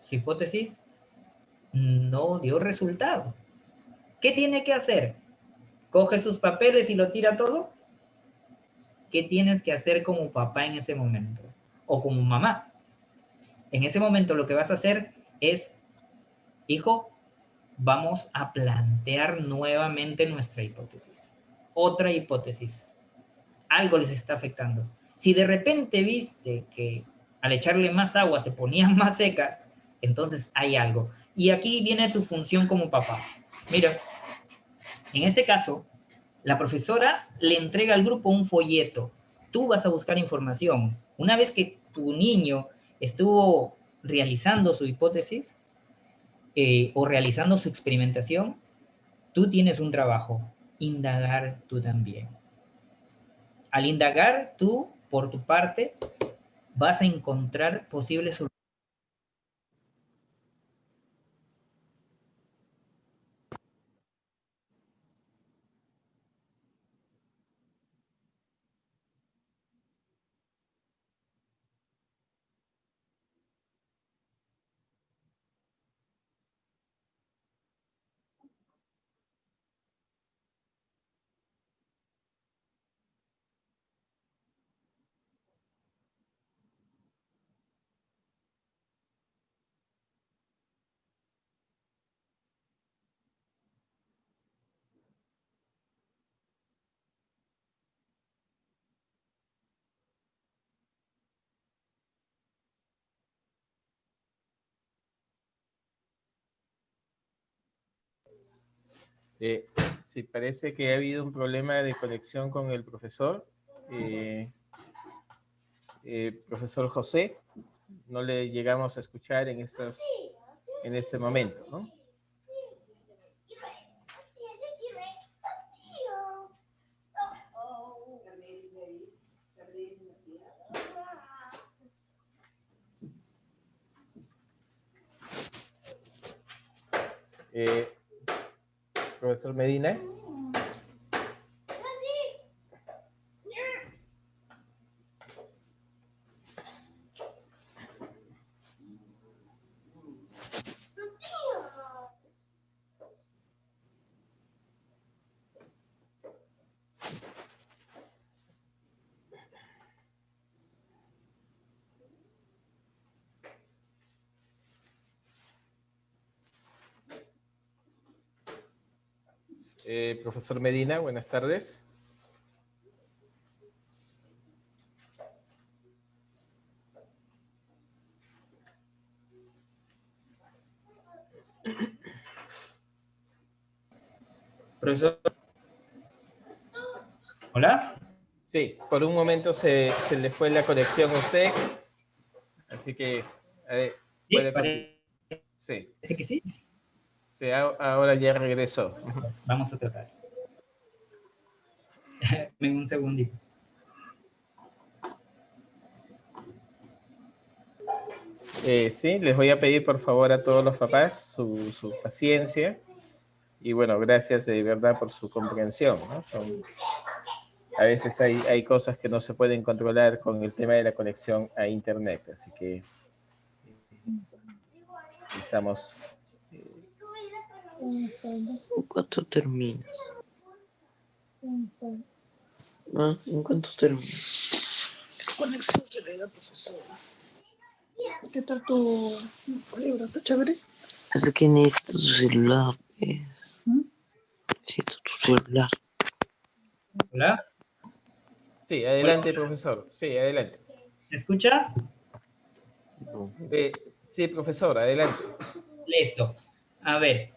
Su hipótesis no dio resultado. ¿Qué tiene que hacer? ¿Coge sus papeles y lo tira todo? ¿Qué tienes que hacer como papá en ese momento? O como mamá. En ese momento lo que vas a hacer es, hijo, vamos a plantear nuevamente nuestra hipótesis. Otra hipótesis. Algo les está afectando. Si de repente viste que al echarle más agua se ponían más secas, entonces hay algo. Y aquí viene tu función como papá. Mira, en este caso, la profesora le entrega al grupo un folleto. Tú vas a buscar información. Una vez que tu niño estuvo realizando su hipótesis o realizando su experimentación, tú tienes un trabajo, indagar tú también. Al indagar tú, por tu parte, vas a encontrar posibles soluciones. Sí, parece que ha habido un problema de conexión con el profesor. Profesor José, no le llegamos a escuchar en este momento, ¿no? Profesor Medina. Profesor Medina, buenas tardes. Profesor. ¿Hola? Sí, por un momento se le fue la conexión a usted, así que puede continuar. Sí. Parece que sí. Sí, ahora ya regresó. Vamos a tratar. En un segundito. Sí, les voy a pedir por favor a todos los papás su paciencia y bueno, gracias de verdad por su comprensión, ¿no? A veces hay cosas que no se pueden controlar con el tema de la conexión a internet, así que estamos... ¿En cuánto terminas? ¿Ah? ¿En cuánto terminas? Conexión se le da, profesor. ¿Qué tal tu libro? ¿Está chévere? Es que necesito tu celular, pues. Necesito tu celular. ¿Hola? Sí, adelante, profesor. Sí, adelante. ¿Me escucha? Sí, profesor, adelante. Listo. A ver,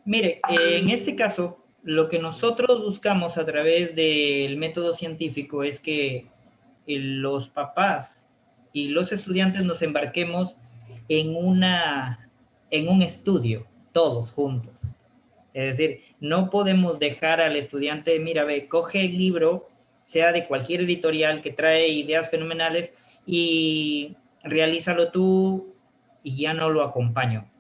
mire, en este caso, lo que nosotros buscamos a través del método científico es que los papás y los estudiantes nos embarquemos en un estudio, todos juntos. Es decir, no podemos dejar al estudiante, mira, ve, coge el libro, sea de cualquier editorial que trae ideas fenomenales y realízalo tú y ya no lo acompaño.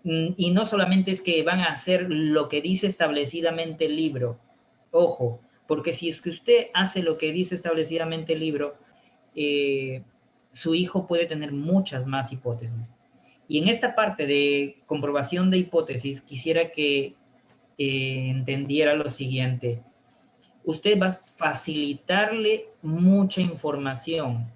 Y no solamente es que van a hacer lo que dice establecidamente el libro, ojo, porque si es que usted hace lo que dice establecidamente el libro, su hijo puede tener muchas más hipótesis. Y en esta parte de comprobación de hipótesis, quisiera que entendiera lo siguiente. Usted va a facilitarle mucha información.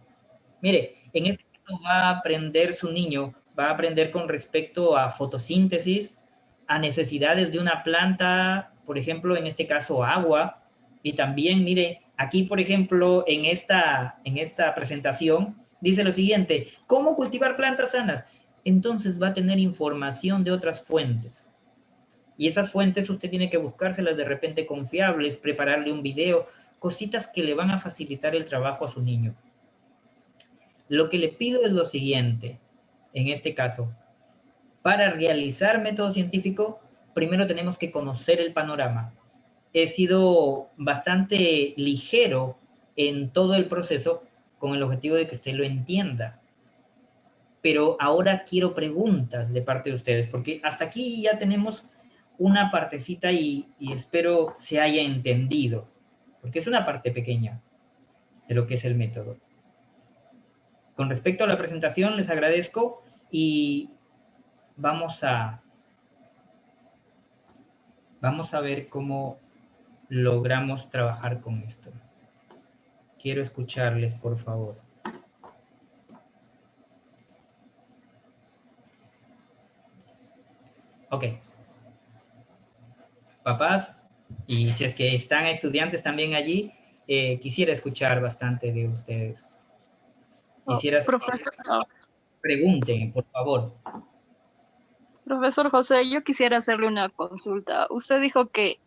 Mire, en este caso va a aprender su niño, va a aprender con respecto a fotosíntesis, a necesidades de una planta, por ejemplo, en este caso agua, y también, mire, aquí, por ejemplo, en esta presentación, dice lo siguiente, ¿cómo cultivar plantas sanas? Entonces va a tener información de otras fuentes. Y esas fuentes usted tiene que buscárselas de repente confiables, prepararle un video, cositas que le van a facilitar el trabajo a su niño. Lo que le pido es lo siguiente, en este caso, para realizar método científico, primero tenemos que conocer el panorama. He sido bastante ligero en todo el proceso con el objetivo de que usted lo entienda. Pero ahora quiero preguntas de parte de ustedes, porque hasta aquí ya tenemos una partecita y espero se haya entendido, porque es una parte pequeña de lo que es el método. Con respecto a la presentación, les agradezco y vamos a ver cómo logramos trabajar con esto. Quiero escucharles, por favor. Ok. Papás, y si es que están estudiantes también allí, quisiera escuchar bastante de ustedes. Quisiera Profesor, pregunten, por favor. Profesor José, yo quisiera hacerle una consulta. Usted dijo que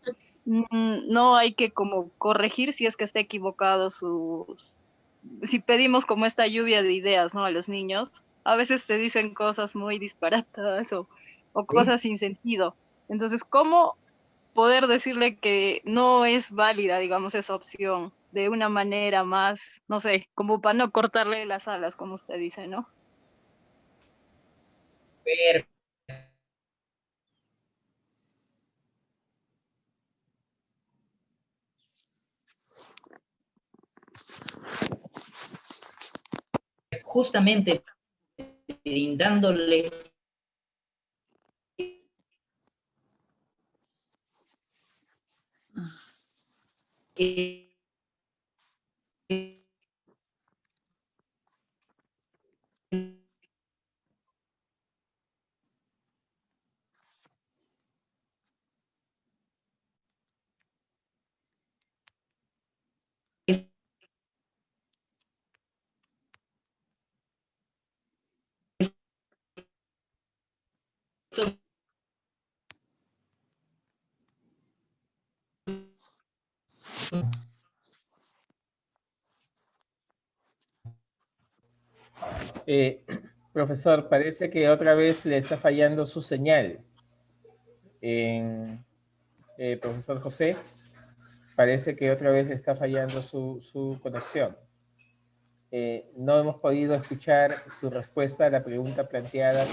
no hay que como corregir si es que está equivocado si pedimos como esta lluvia de ideas, ¿no? A los niños, a veces te dicen cosas muy disparatadas o ¿Sí? cosas sin sentido. Entonces, ¿cómo poder decirle que no es válida, digamos, esa opción de una manera más, no sé, como para no cortarle las alas, como usted dice, ¿no? Perfecto. Justamente brindándole Eh, Profesor, parece que otra vez le está fallando su señal. Profesor José, parece que otra vez está fallando su conexión. No hemos podido escuchar su respuesta a la pregunta planteada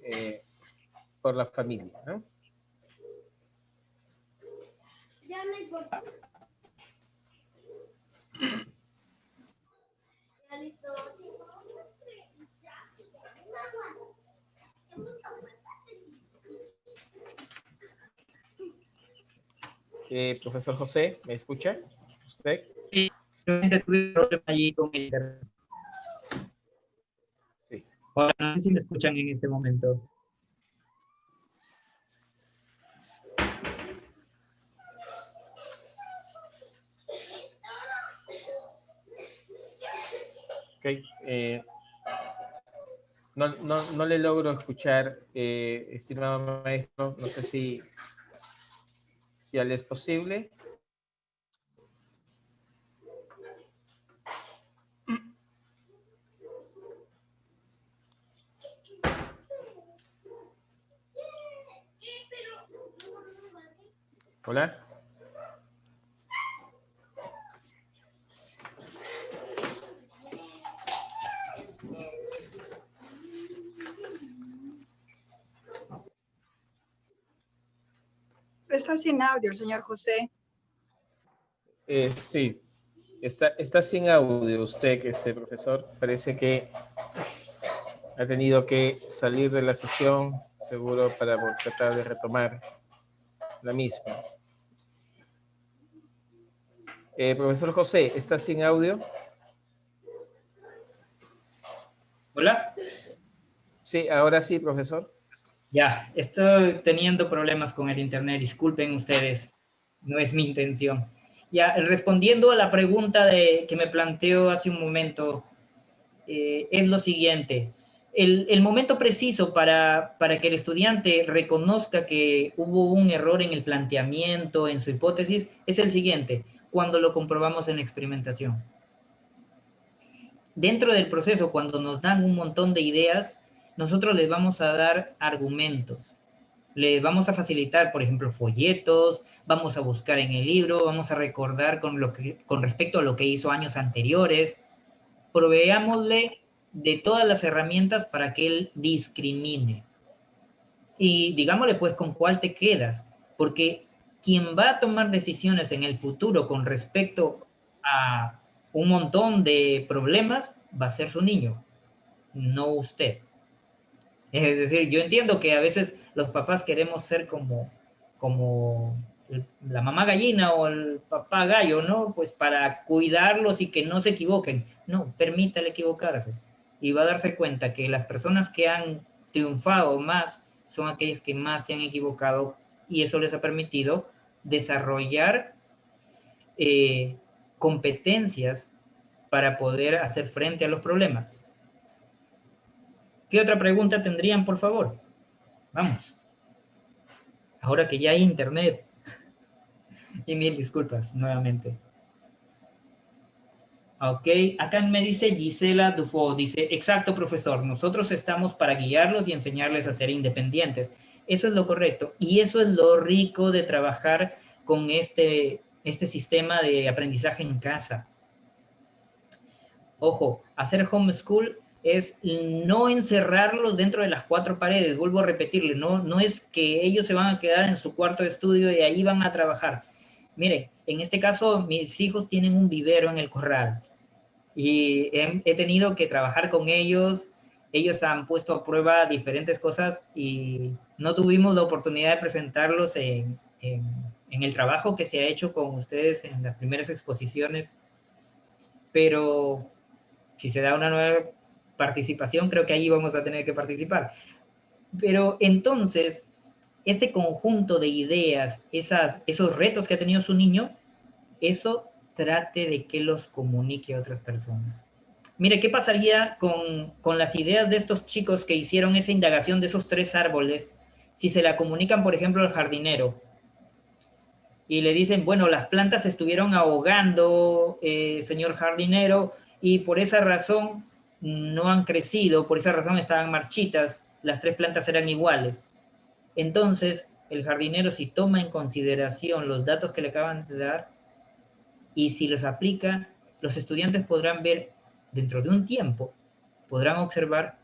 eh, por la familia, ¿no? Ya no importa. Ya listo. Profesor José, ¿me escucha? ¿Usted? Sí, realmente tuve un problema allí con el internet. Sí. Ahora, no sé si me escuchan en este momento. Okay. No le logro escuchar, estimado maestro. No sé si ya le es posible. Hola. Está sin audio el señor José. Sí, está sin audio usted, profesor. Parece que ha tenido que salir de la sesión, seguro, para tratar de retomar la misma. Profesor José, ¿está sin audio? ¿Hola? Sí, ahora sí, profesor. Ya, estoy teniendo problemas con el internet, disculpen ustedes, no es mi intención. Ya, respondiendo a la pregunta que me planteó hace un momento, es lo siguiente. El momento preciso para que el estudiante reconozca que hubo un error en el planteamiento, en su hipótesis, es el siguiente, cuando lo comprobamos en la experimentación. Dentro del proceso, cuando nos dan un montón de ideas, nosotros les vamos a dar argumentos. Les vamos a facilitar, por ejemplo, folletos, vamos a buscar en el libro, vamos a recordar con respecto a lo que hizo años anteriores. Proveámosle de todas las herramientas para que él discrimine. Y digámosle, pues, con cuál te quedas. Porque quien va a tomar decisiones en el futuro con respecto a un montón de problemas va a ser su niño, no usted. Es decir, yo entiendo que a veces los papás queremos ser como la mamá gallina o el papá gallo, ¿no? Pues para cuidarlos y que no se equivoquen. No, permítale equivocarse. Y va a darse cuenta que las personas que han triunfado más son aquellas que más se han equivocado y eso les ha permitido desarrollar competencias para poder hacer frente a los problemas. ¿Qué otra pregunta tendrían, por favor? Vamos. Ahora que ya hay internet. Y mil disculpas nuevamente. Ok, acá me dice Gisela Dufo, dice, exacto, profesor, nosotros estamos para guiarlos y enseñarles a ser independientes. Eso es lo correcto. Y eso es lo rico de trabajar con este sistema de aprendizaje en casa. Ojo, hacer homeschool es no encerrarlos dentro de las cuatro paredes. Vuelvo a repetirle, no es que ellos se van a quedar en su cuarto de estudio y ahí van a trabajar. Miren, en este caso, mis hijos tienen un vivero en el corral. Y he tenido que trabajar con ellos. Ellos han puesto a prueba diferentes cosas y no tuvimos la oportunidad de presentarlos en el trabajo que se ha hecho con ustedes en las primeras exposiciones. Pero si se da una nueva participación, creo que ahí vamos a tener que participar. Pero entonces, este conjunto de ideas, esos retos que ha tenido su niño, eso trate de que los comunique a otras personas. Mire, ¿qué pasaría con las ideas de estos chicos que hicieron esa indagación de esos 3 árboles si se la comunican, por ejemplo, al jardinero? Y le dicen, bueno, las plantas se estuvieron ahogando, señor jardinero, y por esa razón no han crecido, por esa razón estaban marchitas, las 3 plantas eran iguales. Entonces, el jardinero, si toma en consideración los datos que le acaban de dar, y si los aplica, los estudiantes podrán ver, dentro de un tiempo, podrán observar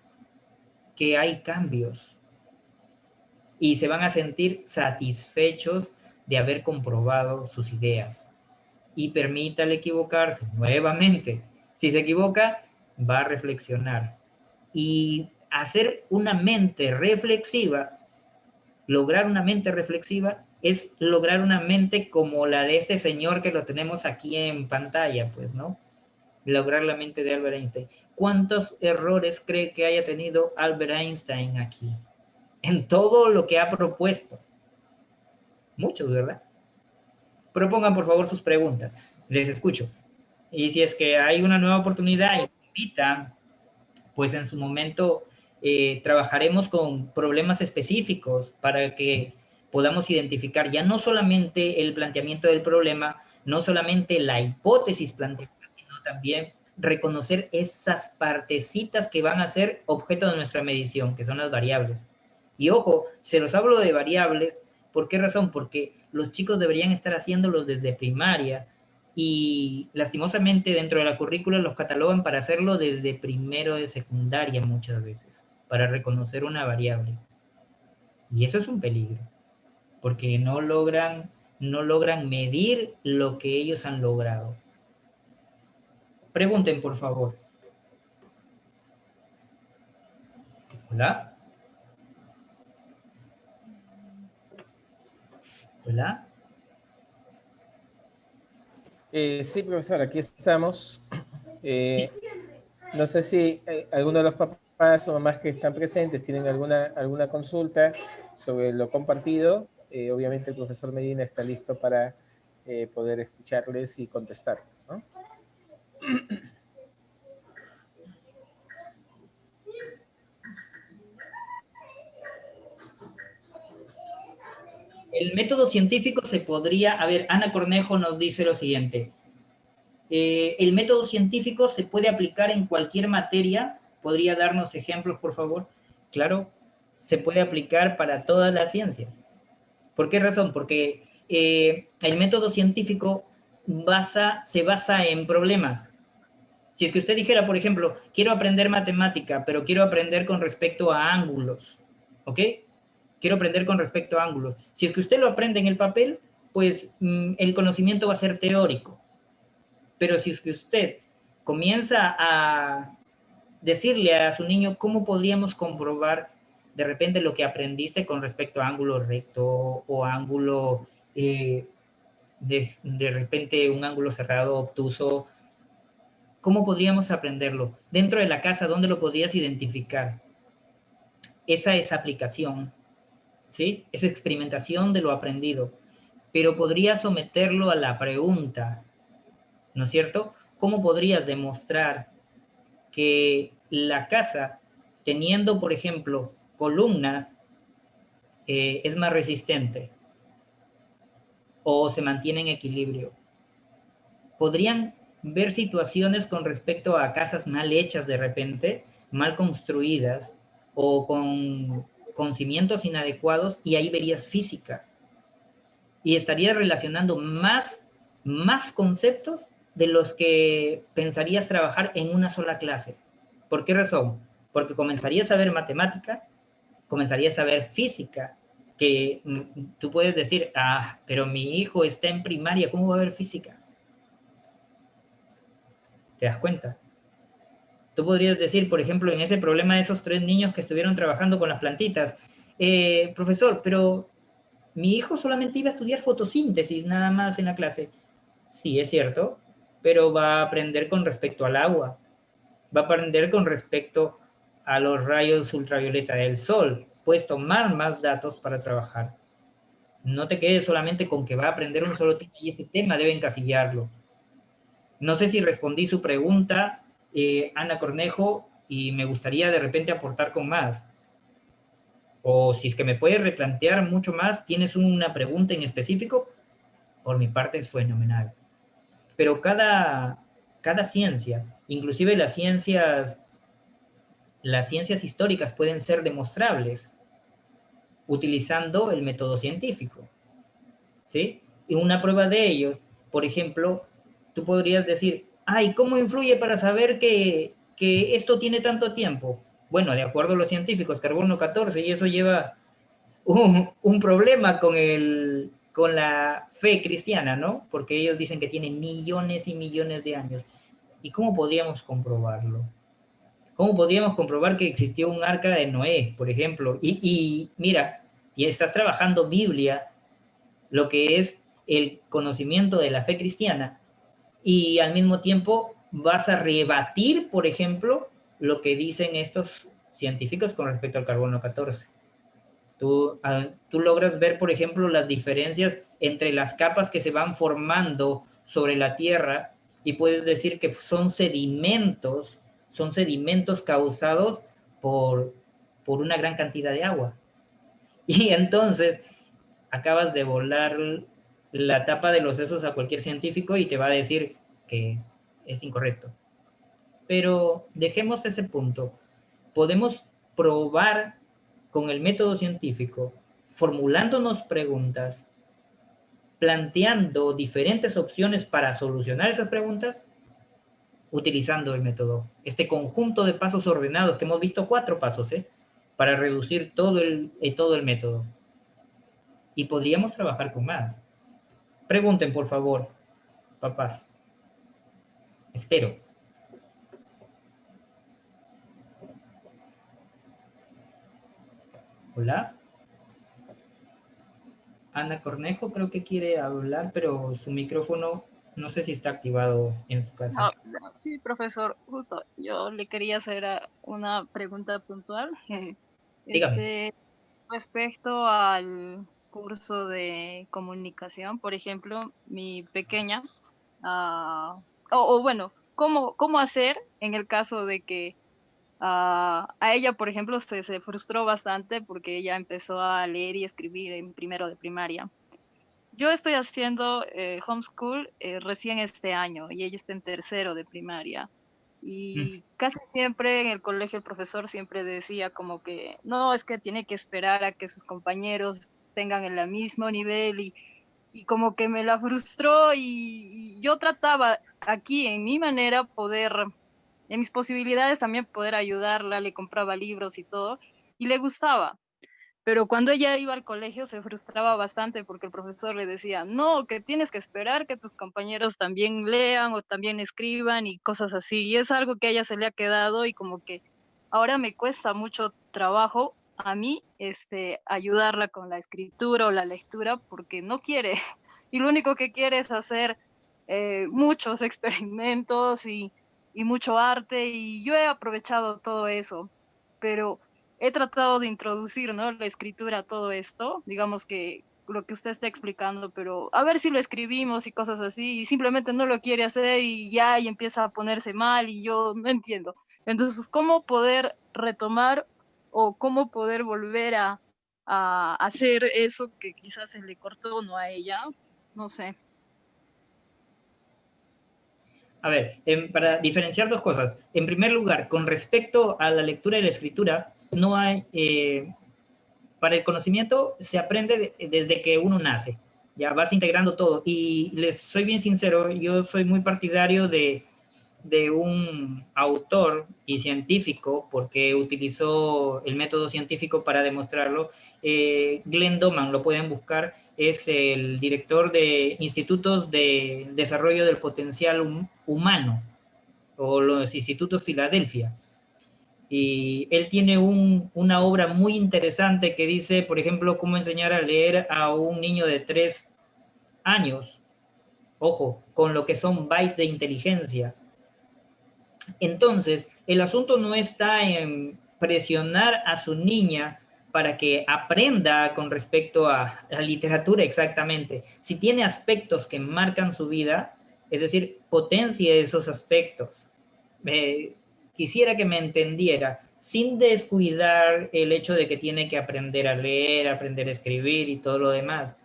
que hay cambios y se van a sentir satisfechos de haber comprobado sus ideas. Y permítale equivocarse nuevamente. Si se equivoca, va a reflexionar. Y hacer una mente reflexiva, lograr una mente reflexiva, es lograr una mente como la de este señor que lo tenemos aquí en pantalla, pues, ¿no? Lograr la mente de Albert Einstein. ¿Cuántos errores cree que haya tenido Albert Einstein aquí? En todo lo que ha propuesto. Muchos, ¿verdad? Propongan, por favor, sus preguntas. Les escucho. Y si es que hay una nueva oportunidad y invitan, pues en su momento trabajaremos con problemas específicos para que podamos identificar ya no solamente el planteamiento del problema, no solamente la hipótesis planteada, sino también reconocer esas partecitas que van a ser objeto de nuestra medición, que son las variables. Y ojo, se los hablo de variables, ¿por qué razón? Porque los chicos deberían estar haciéndolos desde primaria y lastimosamente dentro de la currícula los catalogan para hacerlo desde primero de secundaria muchas veces, para reconocer una variable. Y eso es un peligro, porque no logran medir lo que ellos han logrado. Pregunten, por favor. ¿Hola? ¿Hola? Sí, profesor, aquí estamos. No sé si alguno de los papás o mamás que están presentes tienen alguna consulta sobre lo compartido. Obviamente el profesor Medina está listo para poder escucharles y contestarles, ¿no? El método científico se podría, a ver, Ana Cornejo nos dice lo siguiente. El método científico se puede aplicar en cualquier materia. ¿Podría darnos ejemplos, por favor? Claro, se puede aplicar para todas las ciencias. ¿Por qué razón? Porque el método científico se basa en problemas. Si es que usted dijera, por ejemplo, quiero aprender matemática, pero quiero aprender con respecto a ángulos, ¿ok? Quiero aprender con respecto a ángulos. Si es que usted lo aprende en el papel, pues el conocimiento va a ser teórico. Pero si es que usted comienza a decirle a su niño cómo podríamos comprobar de repente lo que aprendiste con respecto a ángulo recto o ángulo, de repente un ángulo cerrado, obtuso, ¿cómo podríamos aprenderlo? Dentro de la casa, ¿dónde lo podrías identificar? Esa es aplicación, ¿sí? Es experimentación de lo aprendido. Pero podrías someterlo a la pregunta, ¿no es cierto? ¿Cómo podrías demostrar que la casa teniendo, por ejemplo, columnas, es más resistente o se mantiene en equilibrio. Podrían ver situaciones con respecto a casas mal hechas de repente, mal construidas o con cimientos inadecuados, y ahí verías física. Y estarías relacionando más conceptos de los que pensarías trabajar en una sola clase. ¿Por qué razón? Porque comenzarías a ver matemática, comenzarías a ver física, que tú puedes decir, pero mi hijo está en primaria, ¿cómo va a ver física? ¿Te das cuenta? Tú podrías decir, por ejemplo, en ese problema de esos 3 niños que estuvieron trabajando con las plantitas, profesor, pero mi hijo solamente iba a estudiar fotosíntesis nada más en la clase. Sí, es cierto, pero va a aprender con respecto al agua, va a aprender con respecto a los rayos ultravioleta del sol. Puedes tomar más datos para trabajar. No te quedes solamente con que va a aprender un solo tema y ese tema debe encasillarlo. No sé si respondí su pregunta, Ana Cornejo, y me gustaría de repente aportar con más. O si es que me puedes replantear mucho más, ¿tienes una pregunta en específico? Por mi parte es fenomenal. Pero cada ciencia, inclusive las ciencias históricas pueden ser demostrables utilizando el método científico, ¿sí? Y una prueba de ellos, por ejemplo, tú podrías decir, ay, ¿cómo influye para saber que esto tiene tanto tiempo? Bueno, de acuerdo a los científicos, carbono 14, y eso lleva un problema con la fe cristiana, ¿no? Porque ellos dicen que tiene millones y millones de años. ¿Y cómo podríamos comprobarlo? ¿Cómo podríamos comprobar que existió un arca de Noé, por ejemplo? Y mira, y estás trabajando Biblia, lo que es el conocimiento de la fe cristiana, y al mismo tiempo vas a rebatir, por ejemplo, lo que dicen estos científicos con respecto al carbono 14. Tú logras ver, por ejemplo, las diferencias entre las capas que se van formando sobre la Tierra, y puedes decir que son sedimentos causados por una gran cantidad de agua. Y entonces acabas de volar la tapa de los sesos a cualquier científico y te va a decir que es incorrecto. Pero dejemos ese punto. Podemos probar con el método científico, formulándonos preguntas, planteando diferentes opciones para solucionar esas preguntas, utilizando el método. Este conjunto de pasos ordenados, que hemos visto 4 pasos, para reducir todo el método. Y podríamos trabajar con más. Pregunten, por favor, papás. Espero. Hola. Ana Cornejo creo que quiere hablar, pero su micrófono no sé si está activado en su casa. Sí, profesor, justo yo le quería hacer una pregunta puntual. Dígame. Respecto al curso de comunicación, por ejemplo, mi pequeña, bueno, ¿cómo hacer en el caso de que a ella, por ejemplo, se frustró bastante porque ella empezó a leer y escribir en primero de primaria? Yo estoy haciendo homeschool recién este año y ella está en tercero de primaria. Y casi siempre en el colegio el profesor siempre decía como que no, es que tiene que esperar a que sus compañeros tengan el mismo nivel, y como que me la frustró, y yo trataba aquí en mi manera en mis posibilidades también poder ayudarla, le compraba libros y todo, y le gustaba. Pero cuando ella iba al colegio se frustraba bastante porque el profesor le decía, no, que tienes que esperar que tus compañeros también lean o también escriban y cosas así. Y es algo que a ella se le ha quedado, y como que ahora me cuesta mucho trabajo a mí ayudarla con la escritura o la lectura porque no quiere. Y lo único que quiere es hacer muchos experimentos y mucho arte, y yo he aprovechado todo eso, pero he tratado de introducir, ¿no?, la escritura a todo esto, digamos que lo que usted está explicando, pero a ver si lo escribimos y cosas así, y simplemente no lo quiere hacer y empieza a ponerse mal y yo no entiendo. Entonces, ¿cómo poder retomar o cómo poder volver a hacer eso que quizás se le cortó, ¿no? A ella, no sé. A ver, para diferenciar dos cosas. En primer lugar, con respecto a la lectura y la escritura, no hay, para el conocimiento se aprende desde que uno nace. Ya vas integrando todo. Y les soy bien sincero, yo soy muy partidario de un autor y científico, porque utilizó el método científico para demostrarlo. Glenn Doman, lo pueden buscar, es el director de Institutos de Desarrollo del Potencial Humano, o los Institutos Filadelfia. Y él tiene una obra muy interesante que dice, por ejemplo, cómo enseñar a leer a un niño de 3 años. Ojo, con lo que son bytes de inteligencia. Entonces, el asunto no está en presionar a su niña para que aprenda con respecto a la literatura exactamente. Si tiene aspectos que marcan su vida, es decir, potencie esos aspectos. Quisiera que me entendiera, sin descuidar el hecho de que tiene que aprender a leer, aprender a escribir y todo lo demás.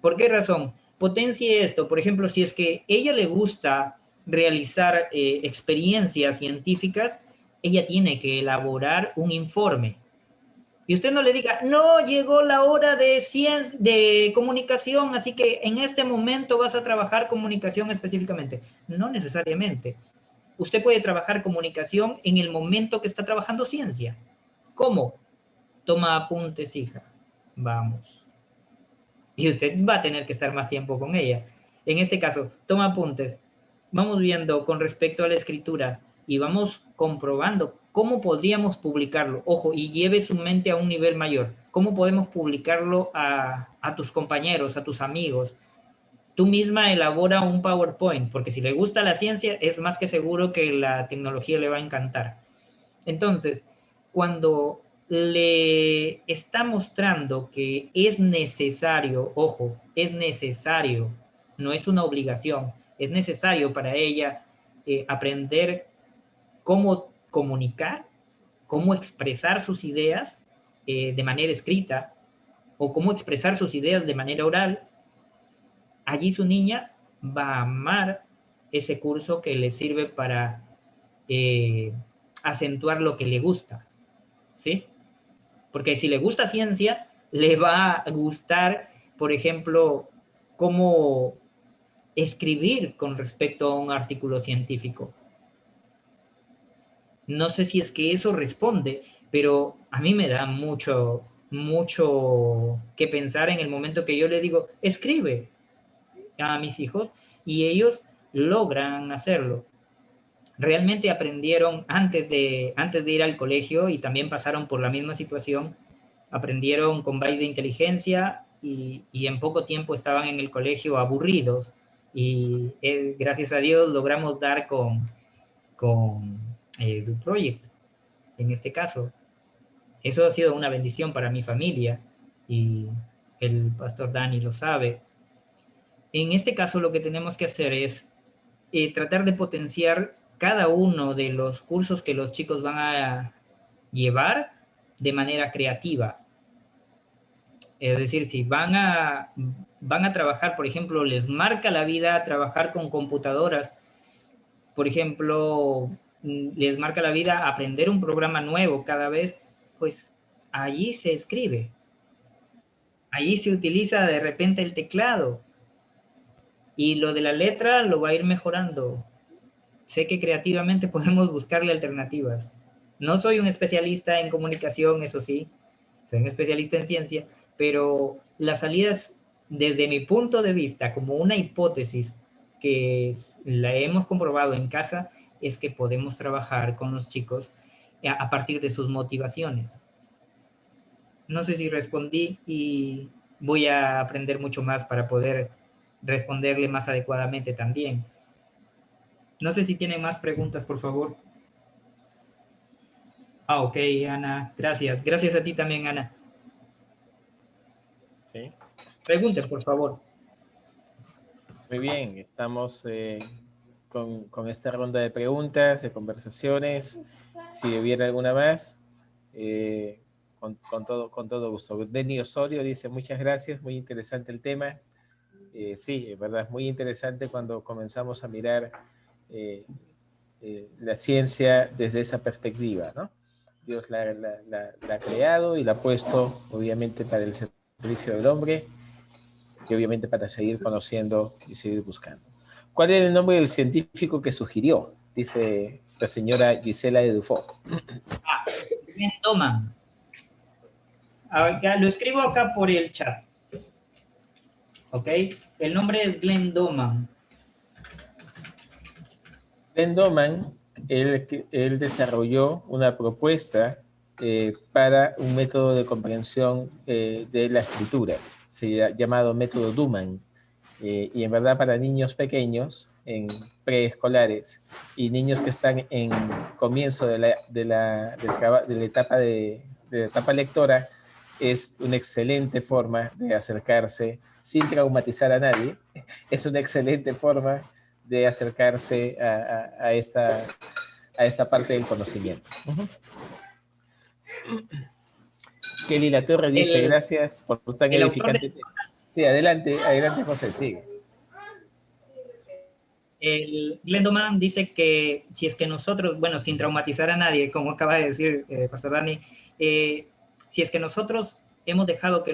¿Por qué razón? Potencie esto. Por ejemplo, si es que ella le gusta realizar experiencias científicas, ella tiene que elaborar un informe. Y usted no le diga, no, llegó la hora de ciencia, de comunicación, así que en este momento vas a trabajar comunicación específicamente. No necesariamente. Usted puede trabajar comunicación en el momento que está trabajando ciencia. ¿Cómo? Toma apuntes, hija. Vamos. Y usted va a tener que estar más tiempo con ella. En este caso, toma apuntes. Vamos viendo con respecto a la escritura y vamos comprobando cómo podríamos publicarlo. Ojo, y lleve su mente a un nivel mayor. ¿Cómo podemos publicarlo a tus compañeros, a tus amigos? Tú misma elabora un PowerPoint, porque si le gusta la ciencia, es más que seguro que la tecnología le va a encantar. Entonces, cuando le está mostrando que es necesario, ojo, es necesario, no es una obligación, es necesario para ella aprender cómo comunicar, cómo expresar sus ideas de manera escrita o cómo expresar sus ideas de manera oral, allí su niña va a amar ese curso que le sirve para acentuar lo que le gusta, ¿sí? Porque si le gusta ciencia, le va a gustar, por ejemplo, cómo escribir con respecto a un artículo científico. No sé si es que eso responde, pero a mí me da mucho que pensar en el momento que yo le digo, escribe a mis hijos, y ellos logran hacerlo. Realmente aprendieron antes de ir al colegio y también pasaron por la misma situación. Aprendieron con bytes de inteligencia y en poco tiempo estaban en el colegio aburridos. Y gracias a Dios logramos dar con Do Project, en este caso. Eso ha sido una bendición para mi familia y el pastor Dani lo sabe. En este caso lo que tenemos que hacer es tratar de potenciar cada uno de los cursos que los chicos van a llevar de manera creativa. Es decir, si van a trabajar, por ejemplo, les marca la vida trabajar con computadoras, por ejemplo, les marca la vida aprender un programa nuevo cada vez, pues allí se escribe. Allí se utiliza de repente el teclado. Y lo de la letra lo va a ir mejorando. Sé que creativamente podemos buscarle alternativas. No soy un especialista en comunicación, eso sí, soy un especialista en ciencia, pero las salidas, desde mi punto de vista, como una hipótesis que la hemos comprobado en casa, es que podemos trabajar con los chicos a partir de sus motivaciones. No sé si respondí y voy a aprender mucho más para poder responderle más adecuadamente también. No sé si tienen más preguntas, por favor. Ah, ok, Ana, gracias. Gracias a ti también, Ana. Sí. Pregunten, por favor. Muy bien, estamos con esta ronda de preguntas, de conversaciones. Si hubiera alguna más, con todo gusto. Denny Osorio dice, muchas gracias, muy interesante el tema. Sí, es verdad, es muy interesante cuando comenzamos a mirar la ciencia desde esa perspectiva, ¿no? Dios la ha creado y la ha puesto, obviamente, para el servicio del hombre y obviamente para seguir conociendo y seguir buscando. ¿Cuál era el nombre del científico que sugirió? Dice la señora Gisela de Dufo. Glenn Doman. Lo escribo acá por el chat. ¿Ok? El nombre es Glenn Doman. Glenn Doman, él desarrolló una propuesta para un método de comprensión de la escritura, llamado método Duman, y en verdad para niños pequeños, en preescolares, y niños que están en comienzo de la etapa lectora, es una excelente forma de acercarse sin traumatizar a nadie. Es una excelente forma de acercarse a esa parte del conocimiento. Kelly Latorre dice, gracias por tan edificante. Sí, adelante, José, sigue. El Glenn Doman dice que si es que nosotros, bueno, sin traumatizar a nadie, como acaba de decir Pastor Dani, si es que nosotros hemos dejado que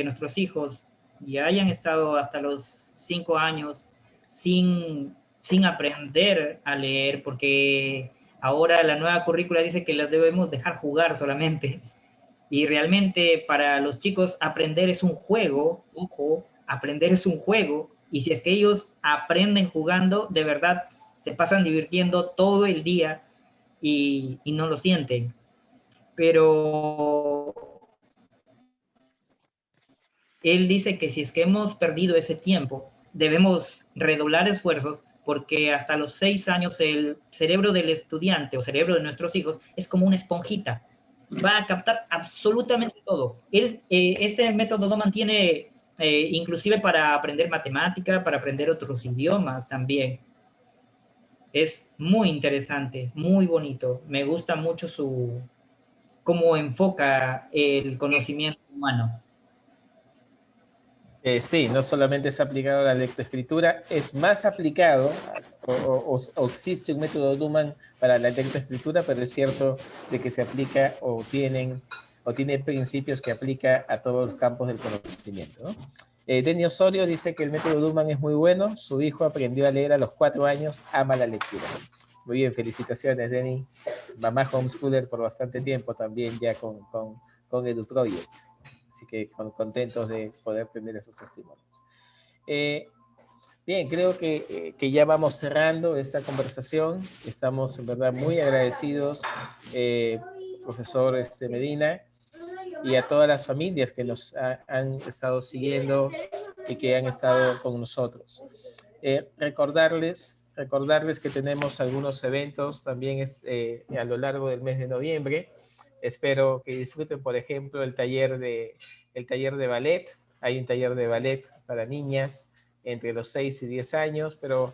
nuestros hijos ya hayan estado hasta los 5 años sin aprender a leer, porque ahora la nueva currícula dice que los debemos dejar jugar solamente. Y realmente para los chicos aprender es un juego, ojo, aprender es un juego, y si es que ellos aprenden jugando, de verdad se pasan divirtiendo todo el día y no lo sienten. Pero él dice que si es que hemos perdido ese tiempo, debemos redoblar esfuerzos porque hasta los 6 años el cerebro del estudiante o cerebro de nuestros hijos es como una esponjita. Va a captar absolutamente todo. Este método no mantiene, inclusive para aprender matemática, para aprender otros idiomas también. Es muy interesante, muy bonito. Me gusta mucho cómo enfoca el conocimiento humano. Sí, no solamente es aplicado a la lectoescritura, es más aplicado, o existe un método Duman para la lectoescritura, pero es cierto de que se aplica o tiene principios que aplica a todos los campos del conocimiento, ¿no? Denny Osorio dice que el método Duman es muy bueno, su hijo aprendió a leer a los 4 años, ama la lectura. Muy bien, felicitaciones, Denny. Mamá homeschooler por bastante tiempo también ya con EduProject. Así que contentos de poder tener esos testimonios. Bien, creo que ya vamos cerrando esta conversación. Estamos en verdad muy agradecidos, profesor Medina, y a todas las familias que nos han estado siguiendo y que han estado con nosotros. Recordarles que tenemos algunos eventos también a lo largo del mes de noviembre. Espero que disfruten, por ejemplo, el taller de ballet. Hay un taller de ballet para niñas entre los 6 y 10 años, pero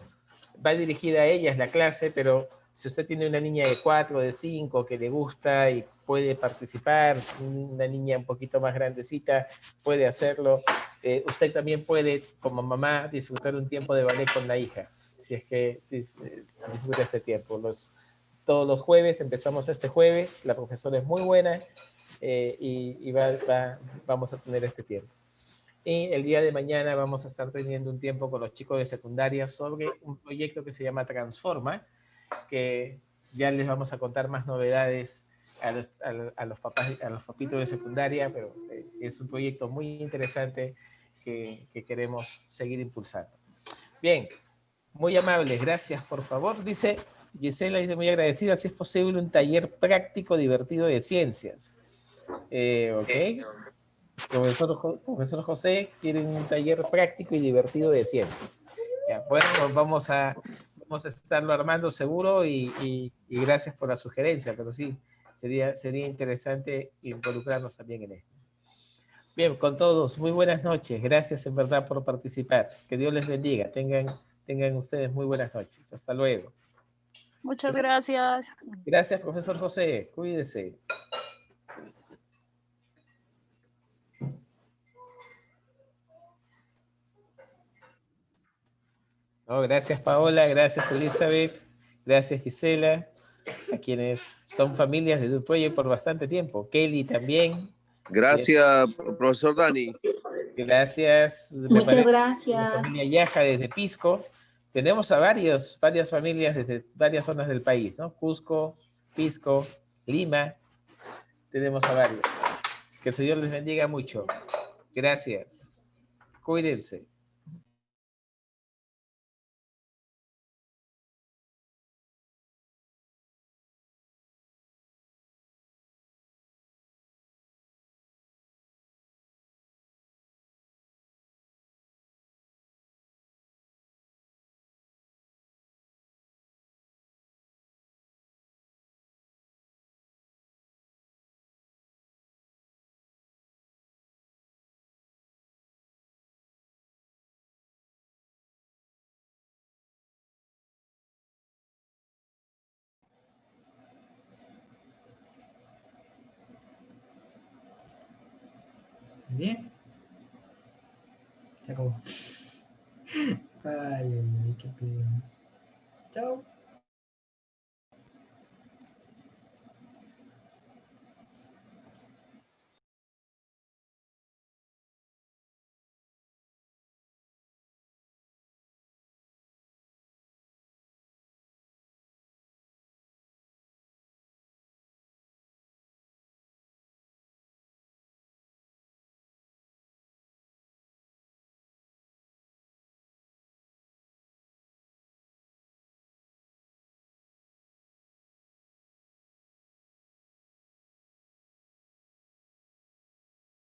va dirigida a ellas la clase, pero si usted tiene una niña de 4, de 5 que le gusta y puede participar, una niña un poquito más grandecita puede hacerlo, usted también puede, como mamá, disfrutar un tiempo de ballet con la hija, si es que disfruta este tiempo. Todos los jueves, empezamos este jueves, la profesora es muy buena y vamos a tener este tiempo. Y el día de mañana vamos a estar teniendo un tiempo con los chicos de secundaria sobre un proyecto que se llama Transforma, que ya les vamos a contar más novedades a los papás, a los papitos de secundaria, pero es un proyecto muy interesante que queremos seguir impulsando. Bien, muy amables, gracias, por favor. Dice Gisela, dice muy agradecida, si es posible un taller práctico divertido de ciencias. Ok. Profesor José quiere un taller práctico y divertido de ciencias. Ya, bueno, vamos a estarlo armando seguro y gracias por la sugerencia, pero sí, sería interesante involucrarnos también en esto. Bien, con todos, muy buenas noches. Gracias en verdad por participar. Que Dios les bendiga. Tengan ustedes muy buenas noches. Hasta luego. Muchas gracias. Gracias, profesor José. Cuídese. No, gracias, Paola. Gracias, Elizabeth. Gracias, Gisela. A quienes son familias de Dupueye por bastante tiempo. Kelly también. Gracias, profesor Dani. Gracias. Muchas La gracias. familia Yaja desde Pisco. Tenemos a varias familias desde varias zonas del país, ¿no? Cusco, Pisco, Lima. Tenemos a varios. Que el Señor les bendiga mucho. Gracias. Cuídense. Bien. Se acabó. Ay, ay, ay, qué pena. Chao.